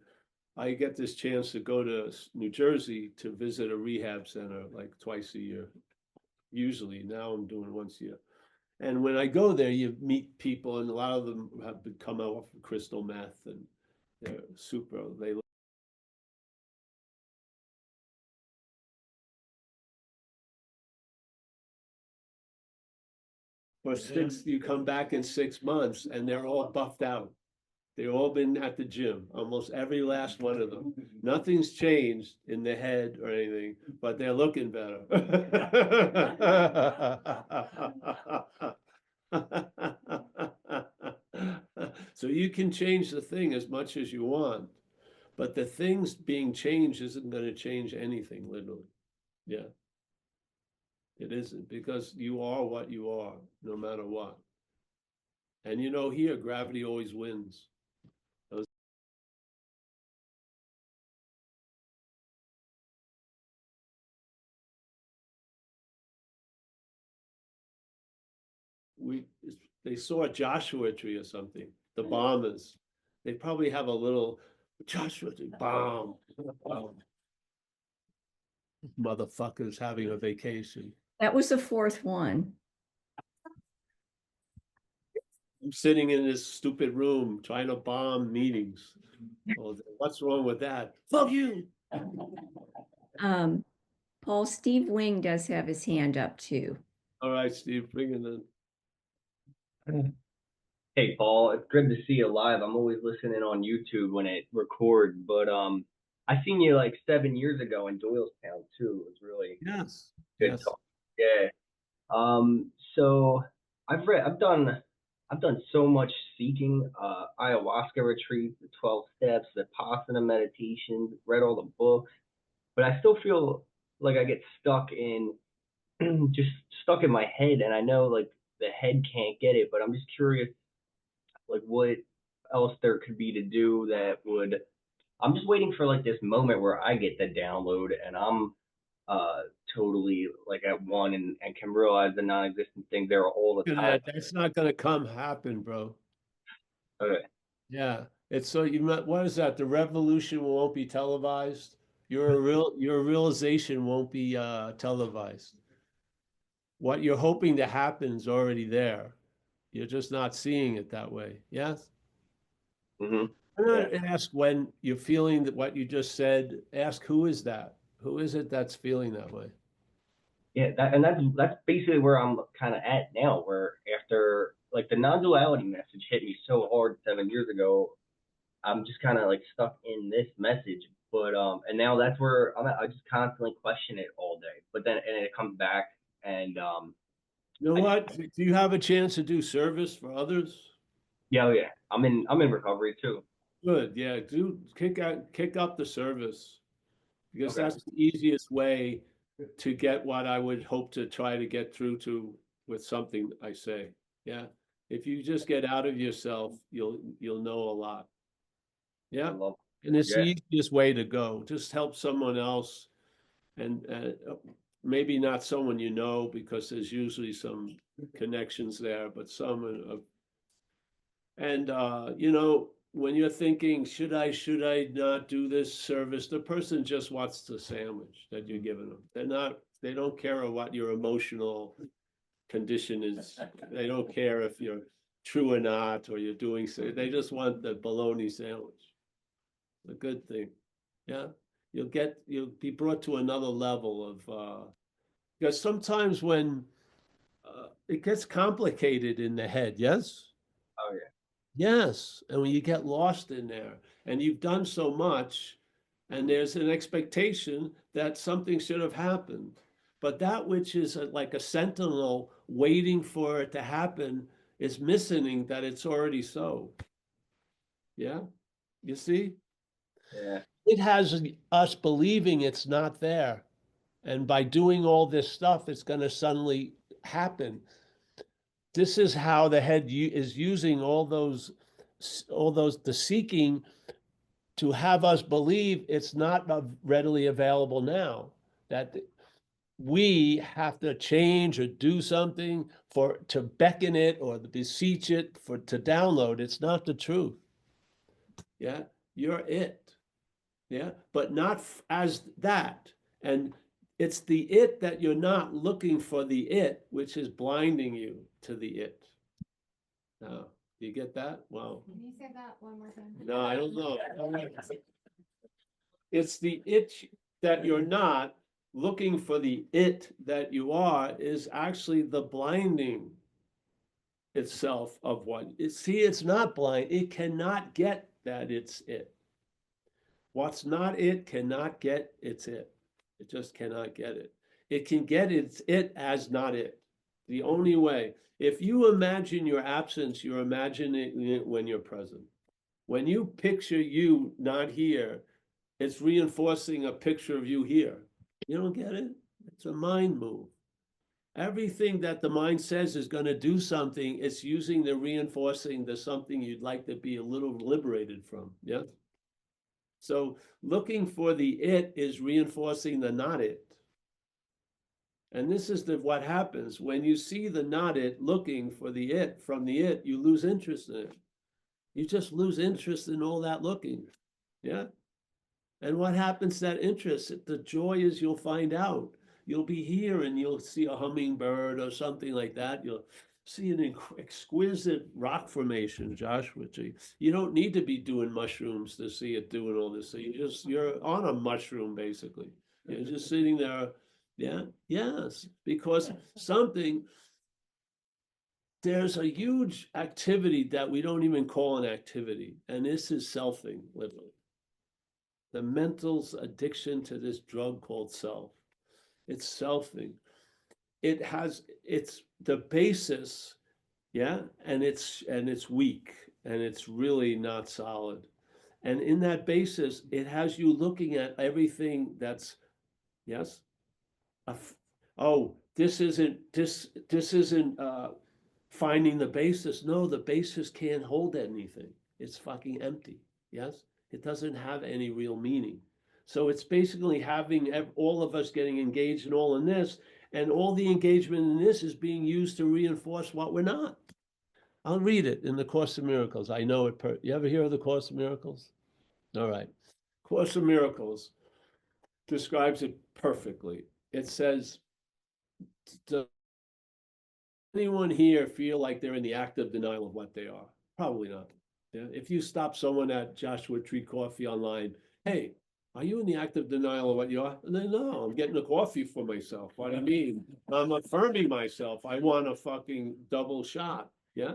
A: I get this chance to go to New Jersey to visit a rehab center like twice a year. Usually, now I'm doing once a year. And when I go there, you meet people, and a lot of them have come off of crystal meth, and they're super. You come back in 6 months, and they're all buffed out. They've all been at the gym, almost every last one of them. Nothing's changed in the head or anything, but they're looking better. So you can change the thing as much as you want, but the things being changed isn't going to change anything, literally. Yeah. It isn't, because you are what you are, no matter what. And here, gravity always wins. They saw a Joshua tree or something, the bombers. They probably have a little Joshua tree bomb. Motherfuckers having a vacation.
D: That was the fourth one.
A: I'm sitting in this stupid room trying to bomb meetings. Oh, what's wrong with that? Fuck you.
D: Paul, Steve Wing does have his hand up too.
A: All right, Steve, bring it in.
I: Hey, Paul, it's good to see you live. I'm always listening on YouTube when it records, but I seen you like 7 years ago in Doylestown too. It was really good talk. Yeah. So I've done so much seeking, ayahuasca retreats, the 12 steps, the Vipassana meditations, read all the books, but I still feel like I get stuck in my head, and I know like the head can't get it, but I'm just curious like what else there could be to do that would. I'm just waiting for like this moment where I get the download and I'm totally like at one and can realize the non-existent thing there all the time.
A: That's not gonna happen, bro.
I: Okay.
A: Yeah, it's so what is that? The revolution won't be televised. Your realization won't be televised. What you're hoping to happen is already there. You're just not seeing it that way. Yes.
I: Mm-hmm.
A: I'm gonna ask, when you're feeling that what you just said, ask who is that? Who is it that's feeling that way?
I: Yeah, that's basically where I'm kind of at now. Where after like the non-duality message hit me so hard 7 years ago. I'm just kind of like stuck in this message, but and now that's where I just constantly question it all day. But then and it comes back, and
A: You know
I: I
A: what? Do you have a chance to do service for others?
I: yeah, oh, yeah, I'm in recovery too.
A: Good, yeah, do kick up the service. Because
I: Okay.
A: that's the easiest way to get what I would hope to try to get through to with something I say. Yeah. If you just get out of yourself, you'll know a lot.
I: I
A: Yeah.
I: love.
A: And it's
I: Yeah.
A: the easiest way to go. Just help someone else and maybe not someone you know, because there's usually some connections there, but someone of and you know, when you're thinking, should I not do this service? The person just wants the sandwich that you're giving them. They don't care what your emotional condition is. They don't care if you're true or not, or you're doing so. They just want the bologna sandwich. It's a good thing. Yeah. You'll be brought to another level of because sometimes when it gets complicated in the head, yes?
I: Oh yeah.
A: Yes, and when you get lost in there and you've done so much, and there's an expectation that something should have happened, but that which is like a sentinel waiting for it to happen is missing that it's already so. Yeah, you see?
I: Yeah.
A: It has us believing it's not there. And by doing all this stuff, it's going to suddenly happen. This is how the head is using the seeking to have us believe it's not readily available now, that we have to change or do something to beckon it or to beseech it to download. It's not the truth. Yeah, you're it. Yeah, but not as that. And it's the it that you're not looking for the it, which is blinding you to the it. Now, you get that? Wow.
J: Can you say that one more time?
A: No, I don't know. It's the it that you're not looking for the it that you are is actually the blinding itself of what see, it's not blind. It cannot get that it's it. What's not it cannot get it's it. It just cannot get it. It can get it's it as not it. The only way. If you imagine your absence, you're imagining it when you're present. When you picture you not here, it's reinforcing a picture of you here. You don't get it? It's a mind move. Everything that the mind says is going to do something, it's using the reinforcing the something you'd like to be a little liberated from. Yeah. So looking for the it is reinforcing the not it. And this is what happens when you see the not it looking for the it from the it, you lose interest in it. You just lose interest in all that looking. Yeah. And what happens to that interest? The joy is you'll find out. You'll be here and you'll see a hummingbird or something like that. You'll see an exquisite rock formation, Josh, which you don't need to be doing mushrooms to see it doing all this. So you're on a mushroom basically. You're just sitting there. Yeah, yes, because there's a huge activity that we don't even call an activity, and this is selfing, literally. The mental's addiction to this drug called self. It's selfing. It's the basis, yeah, and it's weak and it's really not solid. And in that basis, it has you looking at everything that's, yes, oh, this isn't finding the basis. No, the basis can't hold anything. It's fucking empty. Yes, it doesn't have any real meaning. So it's basically having all of us getting engaged in all in this, and all the engagement in this is being used to reinforce what we're not. I'll read it in the Course of Miracles. I know it. You ever hear of the Course of Miracles? All right. Course of Miracles describes it perfectly. It says, does anyone here feel like they're in the active denial of what they are? Probably not. Yeah? If you stop someone at Joshua Tree Coffee online, hey, are you in the active denial of what you are? And they no, I'm getting a coffee for myself. What do you mean? I'm affirming myself. I want a fucking double shot. Yeah,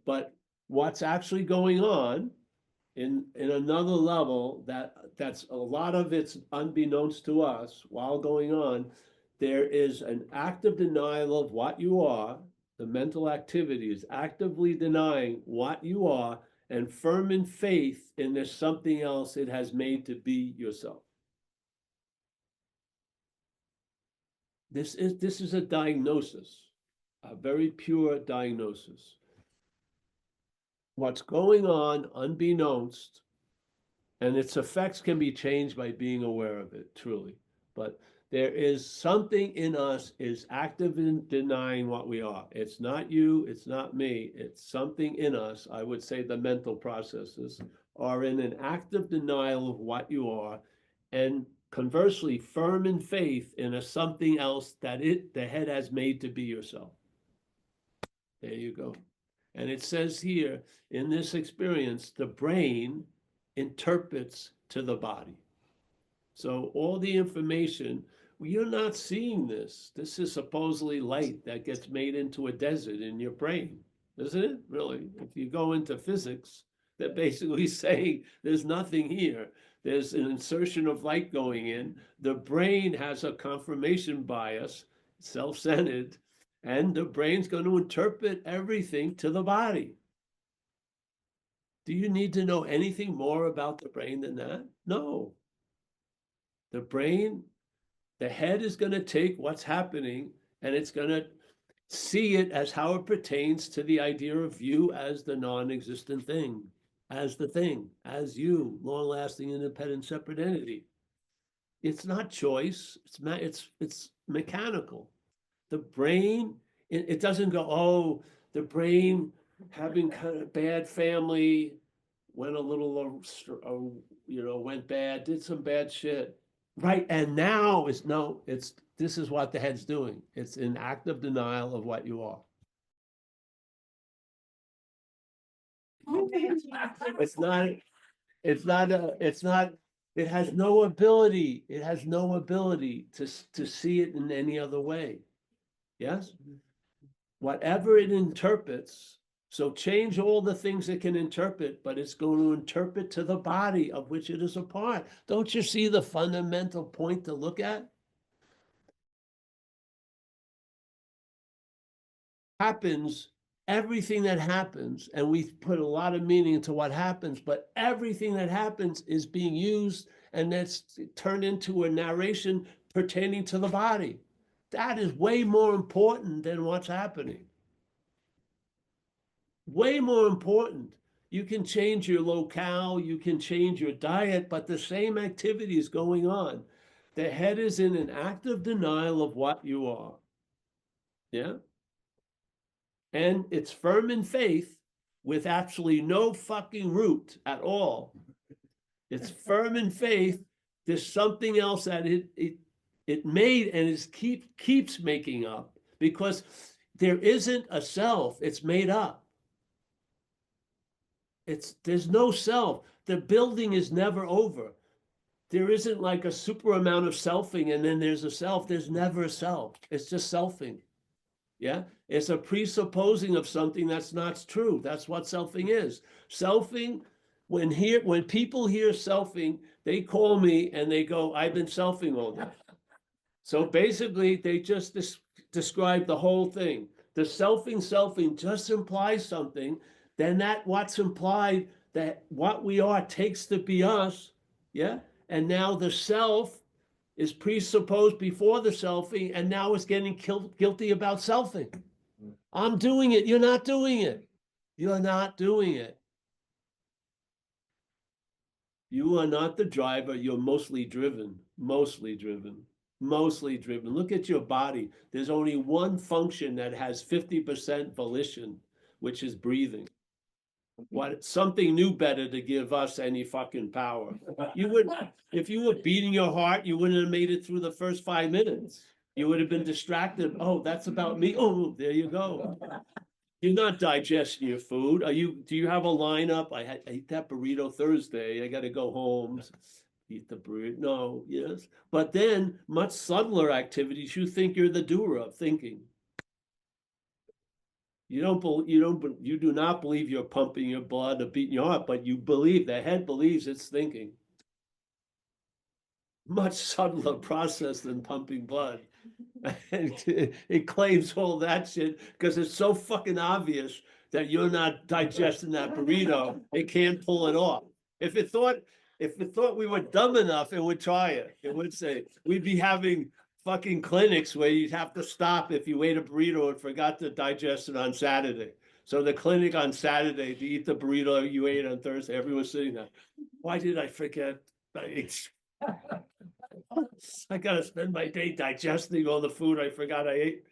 A: but what's actually going on in another level that's a lot of it's unbeknownst to us while going on, there is an active denial of what you are. The mental activity is actively denying what you are and firm in faith in there's something else it has made to be yourself. This is a diagnosis, a very pure diagnosis. What's going on unbeknownst, and its effects can be changed by being aware of it, truly. But there is something in us is active in denying what we are. It's not you, it's not me, it's something in us. I would say the mental processes are in an active denial of what you are, and conversely, firm in faith in a something else that the head has made to be yourself. There you go. And it says here, in this experience, the brain interprets to the body. So all the information, you're not seeing this. This is supposedly light that gets made into a desert in your brain, isn't it? Really, if you go into physics, they're basically saying there's nothing here. There's an insertion of light going in. The brain has a confirmation bias, self-centered, and the brain's going to interpret everything to the body. Do you need to know anything more about the brain than that? No. The brain, the head is going to take what's happening and it's going to see it as how it pertains to the idea of you as the non-existent thing, as the thing, as you, long-lasting, independent, separate entity. It's not choice. It's mechanical. The brain, it doesn't go, oh, the brain having kind of bad family, went a little, went bad, did some bad shit. Right, and now this is what the head's doing. It's in active denial of what you are. It has no ability to see it in any other way. Yes? Whatever it interprets, so change all the things it can interpret, but it's going to interpret to the body of which it is a part. Don't you see the fundamental point to look at? Happens, everything that happens, and we put a lot of meaning into what happens, but everything that happens is being used and that's turned into a narration pertaining to the body. That is way more important than what's happening. Way more important. You can change your locale, you can change your diet, but the same activity is going on. The head is in an active denial of what you are. Yeah? And it's firm in faith with actually no fucking root at all. It's firm in faith. There's something else that it made and keeps making up because there isn't a self. It's made up. There's no self. The building is never over. There isn't like a super amount of selfing and then there's a self. There's never a self. It's just selfing. Yeah, it's a presupposing of something that's not true. That's what selfing is. Selfing, when people hear selfing, they call me and they go, "I've been selfing all day." So basically, they just describe the whole thing. The selfing just implies something. Then what's implied that what we are takes to be us. Yeah, and now the self is presupposed before the selfing, and now it's getting guilty about selfing. I'm doing it. You're not doing it. You're not doing it. You are not the driver. You're mostly driven. Mostly driven. Mostly driven. Look at your body. There's only one function that has 50% volition, which is breathing. Something new better to give us any fucking power. If you were beating your heart, you wouldn't have made it through the first 5 minutes. You would have been distracted. Oh, that's about me. Oh, there you go. You're not digesting your food. Do you have a lineup? I ate that burrito Thursday. I got to go home, eat the burrito. No, yes. But then much subtler activities, you think you're the doer of thinking. You you do not believe you're pumping your blood or beating your heart, but you believe, the head believes it's thinking. Much subtler process than pumping blood. And it claims all that shit because it's so fucking obvious that you're not digesting that burrito. It can't pull it off. If it thought we were dumb enough, it would try it. It would say we'd be having fucking clinics where you'd have to stop if you ate a burrito and forgot to digest it on Saturday. So the clinic on Saturday to eat the burrito you ate on Thursday, everyone's sitting there. Why did I forget? I gotta spend my day digesting all the food I forgot I ate.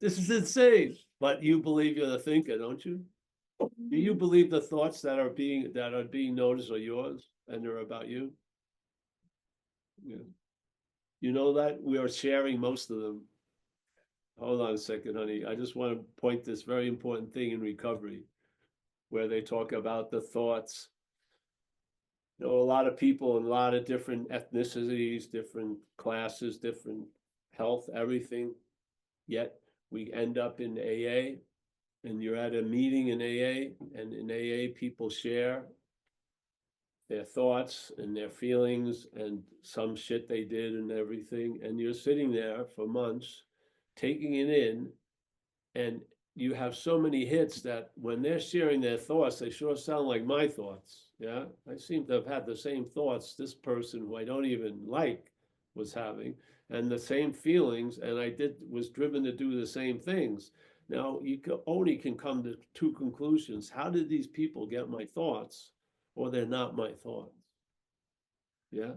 A: This is insane. But you believe you're the thinker, don't you? Do you believe the thoughts that are being noticed are yours and they're about you? Yeah. You know that we are sharing most of them. Hold on a second, honey. I just want to point this very important thing in recovery, where they talk about the thoughts. You know, a lot of people in a lot of different ethnicities, different classes, different health, everything. Yet we end up in AA, and you're at a meeting in AA, and in AA people share their thoughts and their feelings and some shit they did and everything. And you're sitting there for months taking it in, and you have so many hits that when they're sharing their thoughts, they sure sound like my thoughts. Yeah, I seem to have had the same thoughts this person who I don't even like was having, and the same feelings, and was driven to do the same things. Now you only can come to two conclusions. How did these people get my thoughts, or they're not my thoughts? Yeah.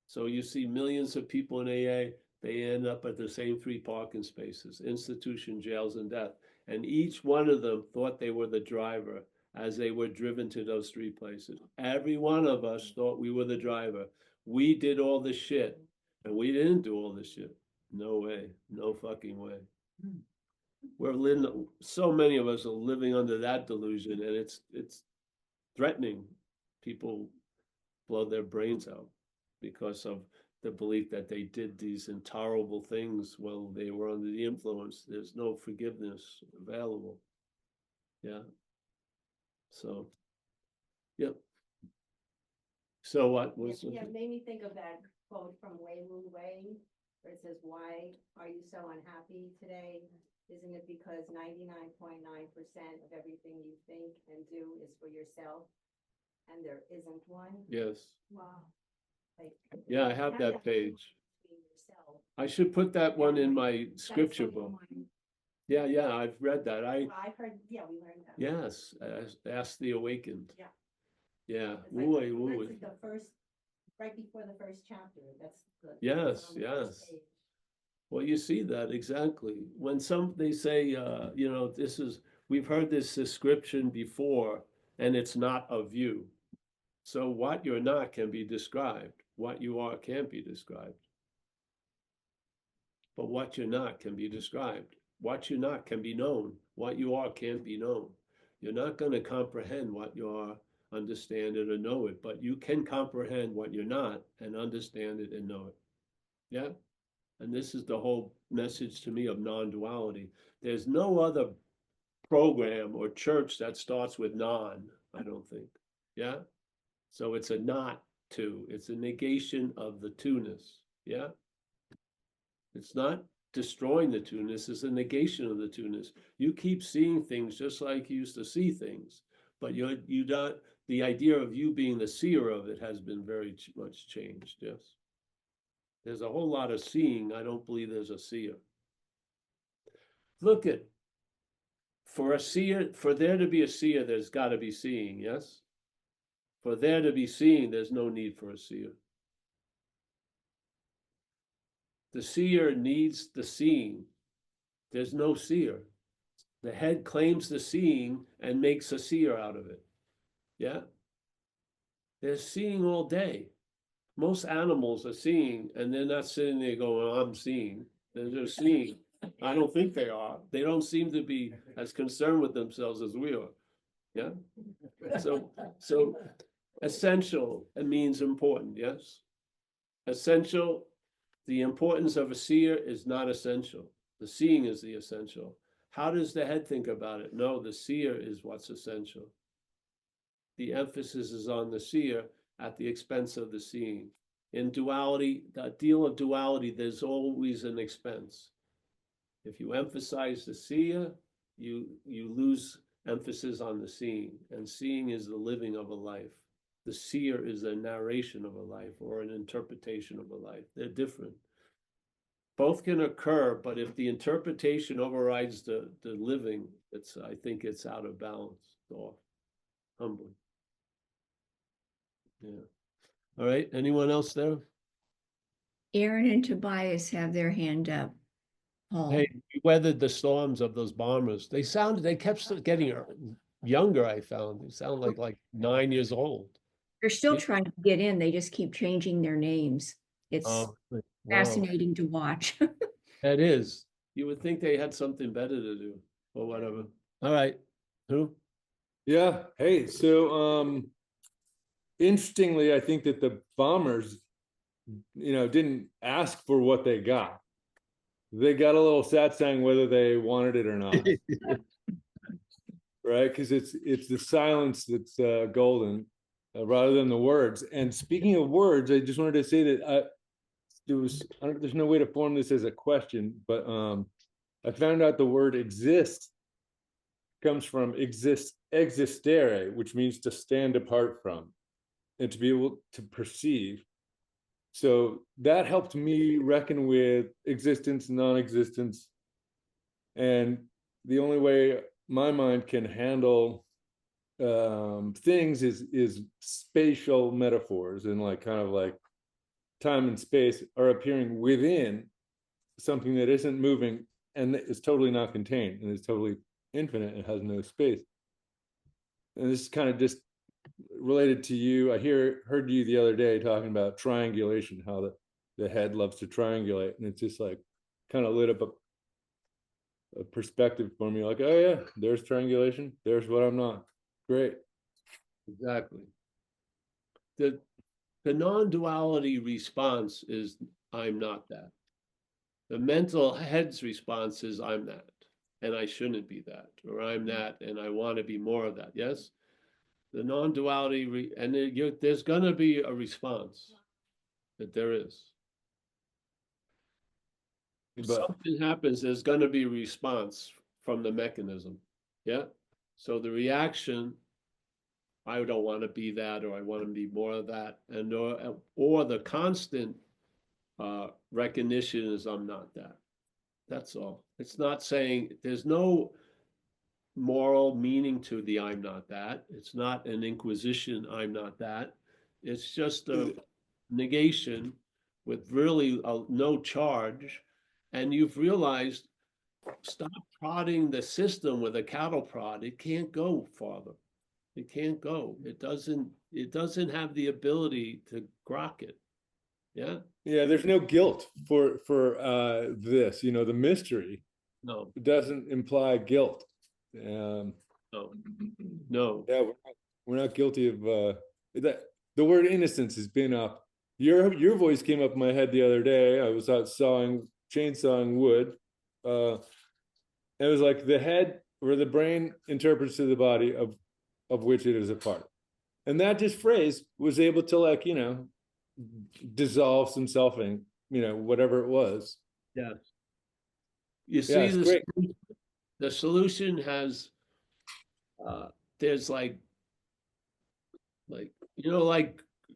A: So you see millions of people in AA, they end up at the same 3 parking spaces, institution, jails, and death. And each one of them thought they were the driver as they were driven to those 3 places. Every one of us thought we were the driver. We did all the shit, and we didn't do all the shit. No way, no fucking way. We're living, so many of us are living under that delusion, and it's threatening. People blow their brains out because of the belief that they did these intolerable things while they were under the influence. There's no forgiveness available. Yeah. So, yep. So what was?
B: Yeah, it made me think of that quote from Wei Wu Wei, where it says, "Why are you so unhappy today? Isn't it because 99.9% of everything you think and do is for yourself, and there isn't one?"
A: Yes.
B: Wow. Like,
A: Yeah, I have that page.
B: between yourself.
A: I should put that one in my
B: That's
A: scripture
B: what
A: book.
B: mine-
A: Yeah, I've read that.
B: I've heard, yeah, we learned that.
A: Yes, ask the awakened.
B: Yeah.
A: Yeah.
B: It's like the first, right before the first chapter, that's the.
A: Yes,
B: on the first
A: yes.
B: page.
A: Well, you see that exactly. When they say, you know, we've heard this description before, and it's not of you. So what you're not can be described. What you are can't be described. But what you're not can be described. What you're not can be known. What you are can't be known. You're not going to comprehend what you are, understand it, or know it, but you can comprehend what you're not and understand it and know it. Yeah? And this is the whole message to me of non-duality. There's no other program or church that starts with non, I don't think. Yeah? So it's a not two. It's a negation of the two-ness. Yeah? It's not destroying the two-ness, it's a negation of the two-ness. You keep seeing things just like you used to see things, but you don't, the idea of you being the seer of it has been very much changed. Yes. There's a whole lot of seeing. I don't believe there's a seer. Look at, for there to be a seer, there's got to be seeing, yes? For there to be seeing, there's no need for a seer. The seer needs the seeing. There's no seer. The head claims the seeing and makes a seer out of it. Yeah? They're seeing all day. Most animals are seeing, and they're not sitting there going, oh, I'm seeing. They're just seeing. I don't think they are. They don't seem to be as concerned with themselves as we are. Yeah? So essential, it means important, yes? Essential, the importance of a seer is not essential. The seeing is the essential. How does the head think about it? No, the seer is what's essential. The emphasis is on the seer at the expense of the seeing. In duality, that deal of duality, there's always an expense. If you emphasize the seer, you lose emphasis on the seeing, and seeing is the living of a life. The seer is a narration of a life or an interpretation of a life. They're different. Both can occur, but if the interpretation overrides the living, I think it's out of balance, off, humbly. Yeah. All right, anyone else there?
D: Aaron and Tobias have their hand up. Paul.
A: Hey, we weathered the storms of those bombers. They kept getting younger, I found. They sound like 9 years old.
D: They're still
A: Yeah.
D: trying to get in. They just keep changing their names. It's
A: Oh, wow.
D: fascinating to watch.
A: That is. You would think they had something better to do or whatever. All right. Who?
J: Yeah. Hey, so interestingly, I think that the bombers, didn't ask for what they got. They got a little satsang whether they wanted it or not. Right? Because it's the silence that's golden rather than the words. And speaking of words, I just wanted to say that there's no way to form this as a question, but I found out the word exist comes from existere, which means to stand apart from and to be able to perceive. So that helped me reckon with existence, non-existence. And the only way my mind can handle things is spatial metaphors, and kind of like time and space are appearing within something that isn't moving and is totally not contained and is totally infinite and has no space. And this is kind of just related to you. I heard you the other day talking about triangulation, how the head loves to triangulate, and it's just like kind of lit up a perspective for me, like, oh yeah, there's triangulation, there's what I'm not. Great.
A: Exactly. The non-duality response is I'm not that. The mental head's response is I'm that, and I shouldn't be that, or I'm that, and I want to be more of that. Yes? The non-duality, there's going to be a response, that there is. If something happens, there's going to be a response from the mechanism. Yeah? So the reaction, I don't want to be that, or I want to be more of that, and or the constant recognition is I'm not that. That's all. It's not saying there's no moral meaning to the I'm not that. It's not an inquisition, I'm not that. It's just a negation with really no charge. And you've realized, stop prodding the system with a cattle prod. It can't go farther. It can't go. It doesn't have the ability to grok it. Yeah.
J: Yeah, there's no guilt for this. The mystery
A: No.
J: doesn't imply guilt.
A: No. No.
J: Yeah, we're not guilty of that. The word innocence has been up. Your voice came up in my head the other day. I was out chainsawing wood. It was like the head or the brain interprets to the body of which it is a part. And that just phrase was able to dissolve some selfing, whatever it was.
A: Yeah. You see,
J: great.
A: The solution has, there's like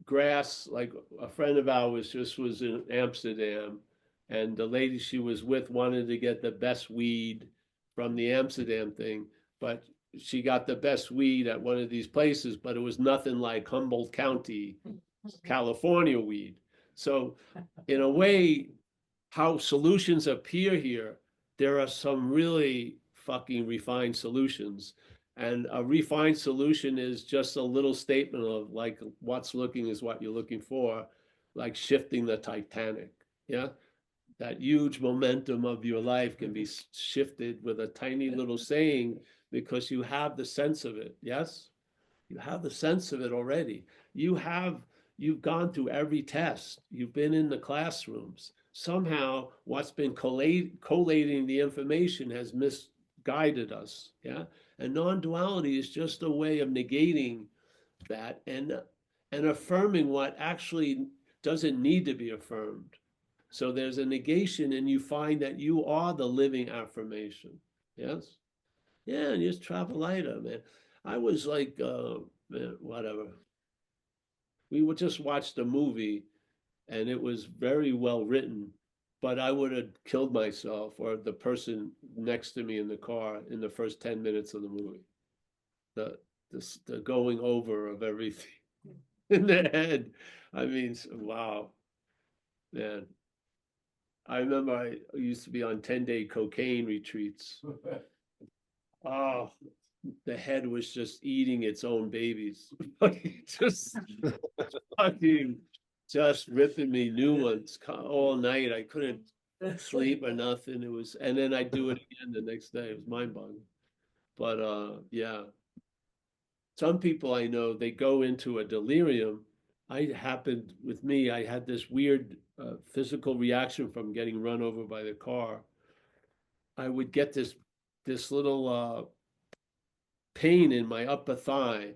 A: grass, like a friend of ours just was in Amsterdam, and the lady she was with wanted to get the best weed from the Amsterdam thing, but she got the best weed at one of these places, but it was nothing like Humboldt County, California weed. So in a way, how solutions appear here, there are some really fucking refined solutions. And a refined solution is just a little statement of like, what's looking is what you're looking for, like shifting the Titanic. Yeah. That huge momentum of your life can be shifted with a tiny little saying because you have the sense of it. Yes. You have the sense of it already. You have you've gone through every test, you've been in the classrooms. Somehow what's been collating the information has misguided us, yeah? And non-duality is just a way of negating that and affirming what actually doesn't need to be affirmed. So there's a negation and you find that you are the living affirmation. Yes? Yeah, and just travel lighter, man. I was like, man, whatever. We would just watch the movie and it was very well written, but I would have killed myself or the person next to me in the car in the first 10 minutes of the movie. The going over of everything in the head. I mean, wow, man. I remember I used to be on 10-day cocaine retreats. Oh, the head was just eating its own babies. Just fucking just ripping me new ones all night. I couldn't sleep or nothing. It was, and then I'd do it again the next day. It was mind-boggling. But yeah. Some people I know, they go into a delirium. I happened with me, I had this weird physical reaction from getting run over by the car. I would get this little pain in my upper thigh.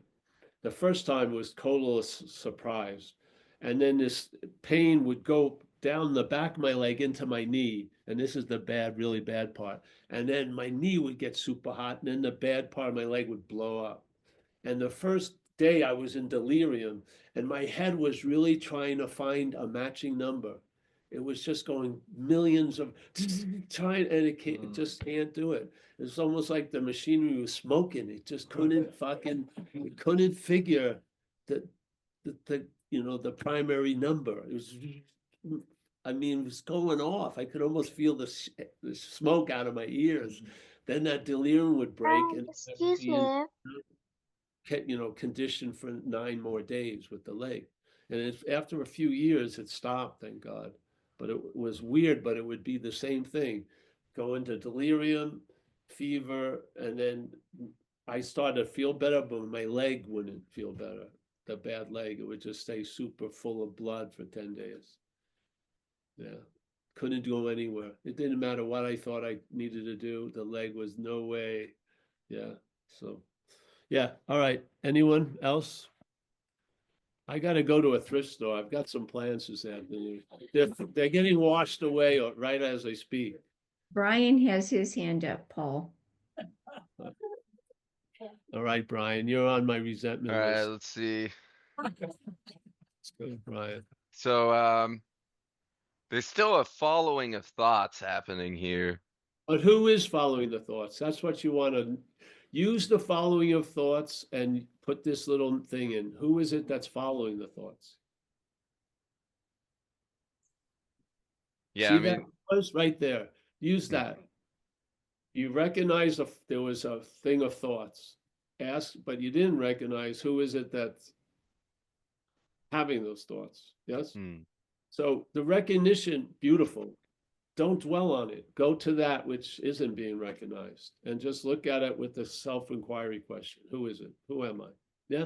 A: The first time was total surprise. And then this pain would go down the back of my leg into my knee. And this is the bad, really bad part. And then my knee would get super hot. And then the bad part of my leg would blow up. And the first day I was in delirium and my head was really trying to find a matching number. It was just going millions of trying and it just can't do it. It's almost like the machinery was smoking. It just couldn't fucking, it couldn't figure the the primary number. It was, I mean, it was going off. I could almost feel the smoke out of my ears. Then that delirium would break and
K: Excuse me.
A: conditioned for 9 more days with the leg. And it's, after a few years, it stopped, thank God. But it was weird, but it would be the same thing. Go into delirium, fever, and then I started to feel better, but my leg wouldn't feel better. The bad leg, it would just stay super full of blood for 10 days. Yeah. Couldn't go anywhere. It didn't matter what I thought I needed to do. The leg was no way. Yeah. So yeah, all right. Anyone else? I gotta go to a thrift store. I've got some plans this afternoon. They're getting washed away right as I speak.
D: Brian has his hand up, Paul.
A: All right, Brian, you're on my resentment
L: All right,
A: list.
L: let's see.
A: Let's go, Brian.
L: So, there's still a following of thoughts happening here.
A: But who is following the thoughts? That's what you want to use, the following of thoughts and put this little thing in. Who is it that's following the thoughts?
L: Yeah,
A: See
L: I mean,
A: that was right there. Use that. You recognize there was a thing of thoughts. Ask, but you didn't recognize who is it that's having those thoughts. Yes? So the recognition, beautiful. Don't dwell on it. Go to that which isn't being recognized and just look at it with the self-inquiry question. Who is it? Who am I? Yeah.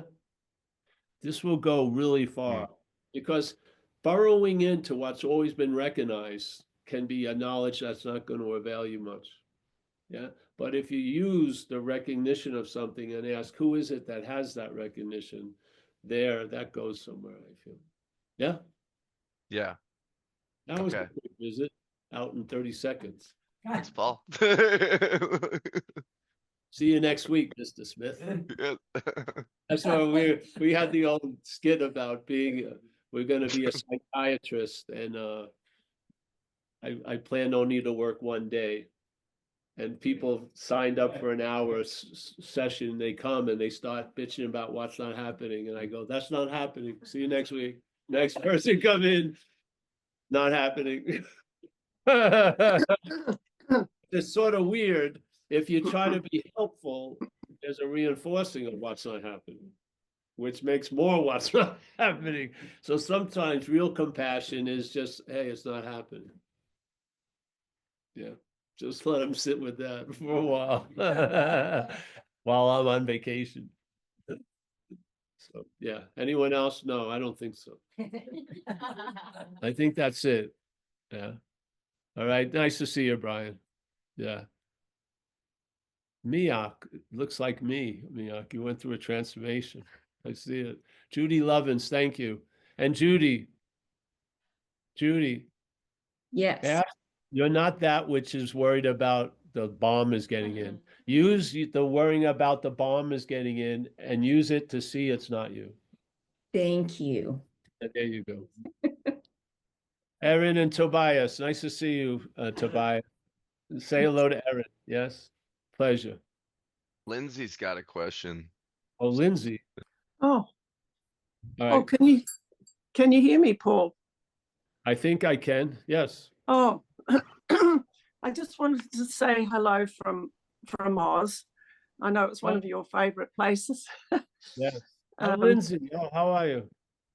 A: This will go really far because burrowing into what's always been recognized can be a knowledge that's not going to avail you much. Yeah. But if you use the recognition of something and ask, who is it that has that recognition? That goes somewhere, I feel. Yeah.
L: yeah.
A: That was a
L: Okay.
A: quick visit out in 30 seconds.
L: Thanks, Paul.
A: See you next week, Mr. Smith. That's why we had the old skit about being, we're going to be a psychiatrist, and I plan only to work one day. And people signed up for an hour session. They come and they start bitching about what's not happening. And I go, that's not happening. See you next week. Next person come in, not happening. It's sort of weird. If you try to be helpful, there's a reinforcing of what's not happening, which makes more what's not happening. So sometimes real compassion is just, hey, it's not happening. Yeah. Just let them sit with that for a while while I'm on vacation. So, yeah, anyone else? No, I don't think so. I think that's it. Yeah. All right, nice to see you, Brian. Yeah. Miak, looks like me, Miak. You went through a transformation. I see it. Judy Lovins, thank you. And Judy,
D: Yes,
A: you're not that which is worried about the bomb is getting in. Use the worrying about the bomb is getting in and use it to see it's not you.
D: thank you.
A: And there you go. Erin and Tobias, nice to see you, Tobias. Say hello to Erin. Yes, pleasure.
L: Lindsay's got a question.
A: Oh, Lindsay.
C: Oh,
A: All
C: oh,
A: right.
C: can you hear me, Paul?
A: I think I can. Yes.
C: Oh, I just wanted to say hello from Oz. I know it's one of your favorite places.
A: Yes. Oh, Lindsay. Oh, how are you?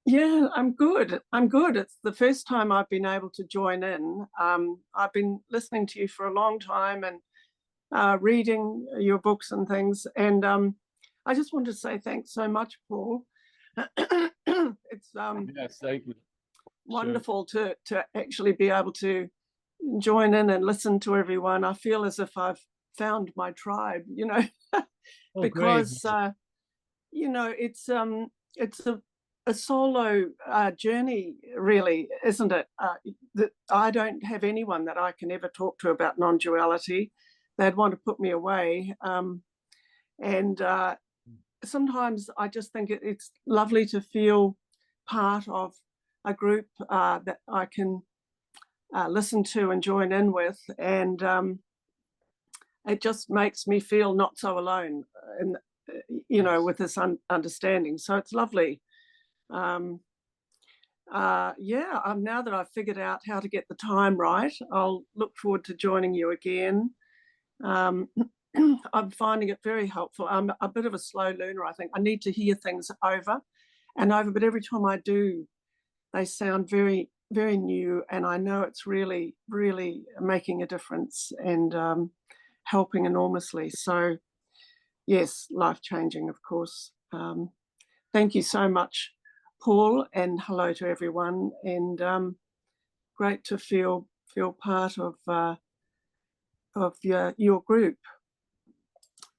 C: Yeah, I'm good. I'm good. It's the first time I've been able to join in. I've been listening to you for a long time and reading your books and things. And I just want to say thanks so much, Paul. It's
A: Yes, thank you.
C: wonderful to actually be able to join in and listen to everyone. I feel as if I've found my tribe,
A: Oh,
C: because
A: great.
C: it's a solo journey, really, isn't it? That I don't have anyone that I can ever talk to about non-duality. They'd want to put me away, and sometimes I just think it's lovely to feel part of a group that I can listen to and join in with, and it just makes me feel not so alone, and with this understanding. So it's lovely. Now that I've figured out how to get the time right, I'll look forward to joining you again. I'm finding it very helpful. I'm a bit of a slow learner, I think. I need to hear things over and over, but every time I do, they sound very, very new, and I know it's really, really making a difference and helping enormously. So, yes, life-changing, of course. Thank you so much, Paul, and hello to everyone. And great to feel part of your group.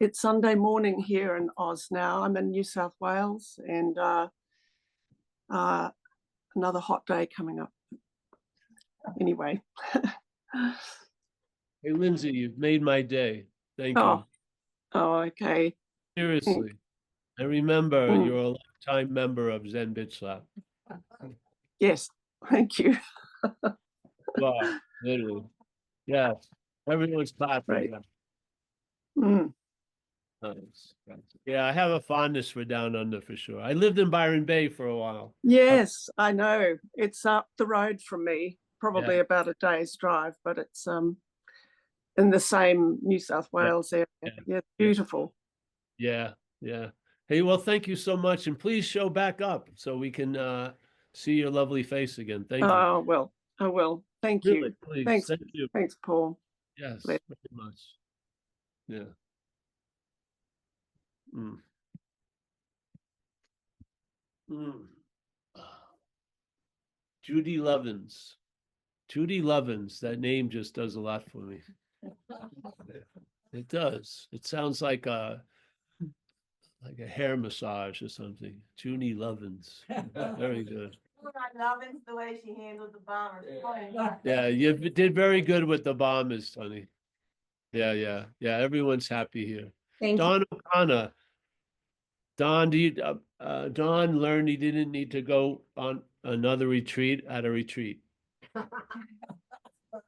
C: It's Sunday morning here in Oz now. I'm in New South Wales, and another hot day coming up. Anyway.
A: Hey, Lindsay, you've made my day. Thank you.
C: Oh, okay.
A: Seriously. And remember,
C: Mm.
A: you're a lifetime member of Zen Bitch Slap.
C: Yes, thank you.
A: Wow, literally. Yes. Everyone's clapping.
C: Right.
A: Yeah.
C: Mm.
A: Nice. Yeah, I have a fondness for Down Under for sure. I lived in Byron Bay for a while.
C: Yes, I know. It's up the road from me, probably
A: Yeah.
C: about a day's drive, but it's in the same New South Wales area. Yeah, beautiful.
A: Yeah, yeah. Hey, well, thank you so much. And please show back up so we can see your lovely face again. Thank you.
C: Oh, well, I will. Thank
A: Really,
C: you.
A: please.
C: Thanks.
A: Thank you.
C: Thanks, Paul.
A: Yes,
C: Bless.
A: very much. Yeah. Mm. Mm. Judy Lovins. Judy Lovins. That name just does a lot for me. It does. It sounds like a hair massage or something. Judy Lovins. Very good.
B: Lovins the way she handled the bomber.
A: Yeah, you did very good with the bombers, honey. Yeah, yeah, yeah. Everyone's happy here.
D: Thank you.
A: Don O'Connor. Don, Don learned he didn't need to go on another retreat at a retreat.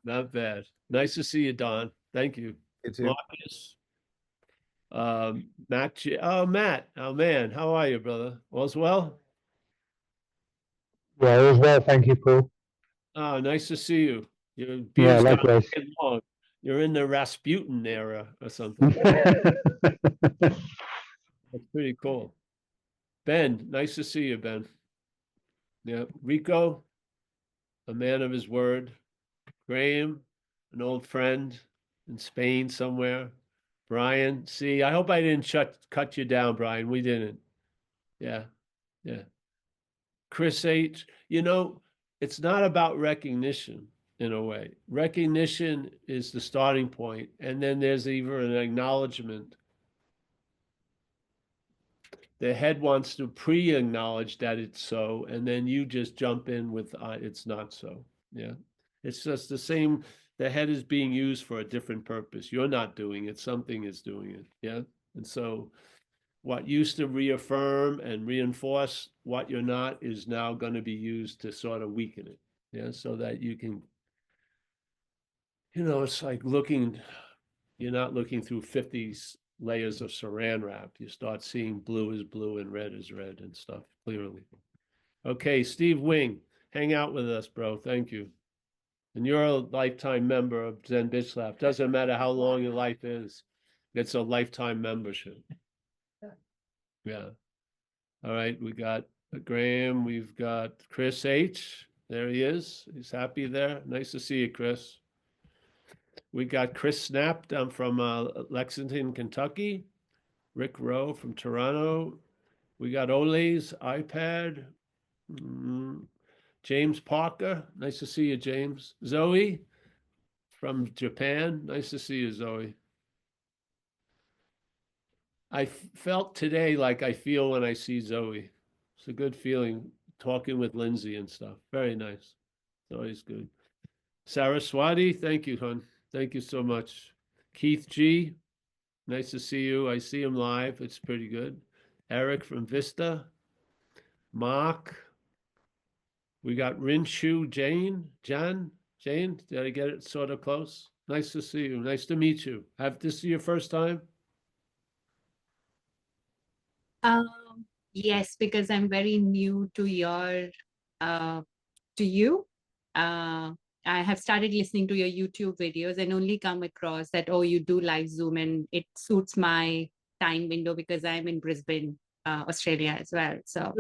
A: Not bad. Nice to see you, Don. Thank you.
J: It's you.
A: Marcus. Matt. Matt. Oh man, how are you, brother? All's well?
G: Yeah, as well. Thank you, Paul.
A: Oh, nice to see you. Your
G: Yeah,
A: beard's gotten
G: likewise.
A: wicked long. You're in the Rasputin era or something. That's pretty cool. Ben, nice to see you, Ben. Yeah, Rico, a man of his word. Graham, an old friend in Spain somewhere. Brian, see, I hope I didn't cut you down, Brian. We didn't. Yeah. Yeah. Chris H, you know, it's not about recognition in a way. Recognition is the starting point, and then there's even an acknowledgement. The head wants to pre-acknowledge that it's so, and then you just jump in with it's not so. Yeah. It's just the same. The head is being used for a different purpose. You're not doing it, something is doing it. Yeah. And so what used to reaffirm and reinforce what you're not is now going to be used to sort of weaken it. Yeah. So that you can, it's like you're not looking through 50 layers of saran wrap. You start seeing blue is blue and red is red and stuff clearly. Okay, Steve Wing, hang out with us, bro. Thank you. And you're a lifetime member of Zen Bitch Lab. Doesn't matter how long your life is. It's a lifetime membership. Yeah. All right, we got Graham. We've got Chris H. There he is. He's happy there. Nice to see you, Chris. We got Chris Snap down from Lexington, Kentucky. Rick Rowe from Toronto. We got Ole's iPad. James Parker. Nice to see you, James. Zoe from Japan. Nice to see you, Zoe. I felt today like I feel when I see Zoe. It's a good feeling talking with Lindsay and stuff. Very nice. It's always good. Saraswati, thank you, hon. Thank you so much. Keith G, nice to see you. I see him live. It's pretty good. Eric from Vista. Mark. We got Rinshu Jane. Jane, did I get it sort of close? Nice to see you. Nice to meet you. Have this your first time?
K: Yes, because I'm very new to you. I have started listening to your YouTube videos and only come across that, oh, you do live Zoom and it suits my time window because I'm in Brisbane, Australia as well. So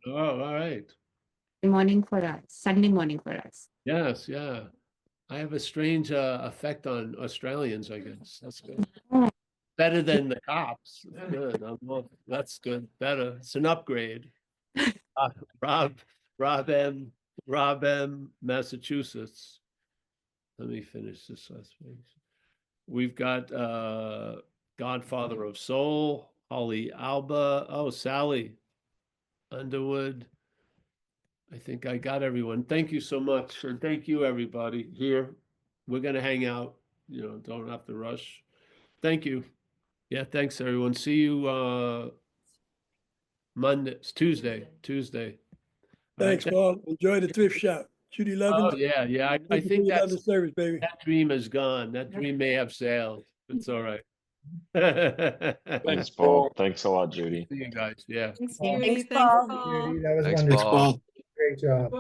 A: Oh, all right.
K: morning for us, Sunday morning for us.
A: Yes, yeah. I have a strange effect on Australians, I guess. That's good. Better than the cops. Good. That's good. Better. It's an upgrade. Rob M, Massachusetts. Let me finish this last page. We've got Godfather of Soul, Holly Alba. Oh, Sally Underwood. I think I got everyone. Thank you so much. And thank you, everybody here. We're going to hang out. Don't have to rush. Thank you. Yeah, thanks, everyone. See you Monday. It's Tuesday. All right.
M: Thanks, Paul. Enjoy the thrift shop. Judy Lovins.
A: Oh, yeah. I
M: Thank you
A: think
M: for your love and service, baby.
A: that dream is gone. That dream may have sailed. It's all right.
N: Thanks, Paul. Thanks a lot, Judy.
A: See you guys. Yeah.
K: Thanks,
G: Paul.
K: Judy.
C: Thanks,
K: Thanks,
C: Paul.
K: Paul.
G: Judy, that was
L: Thanks,
G: wonderful.
L: Paul.
G: Great job.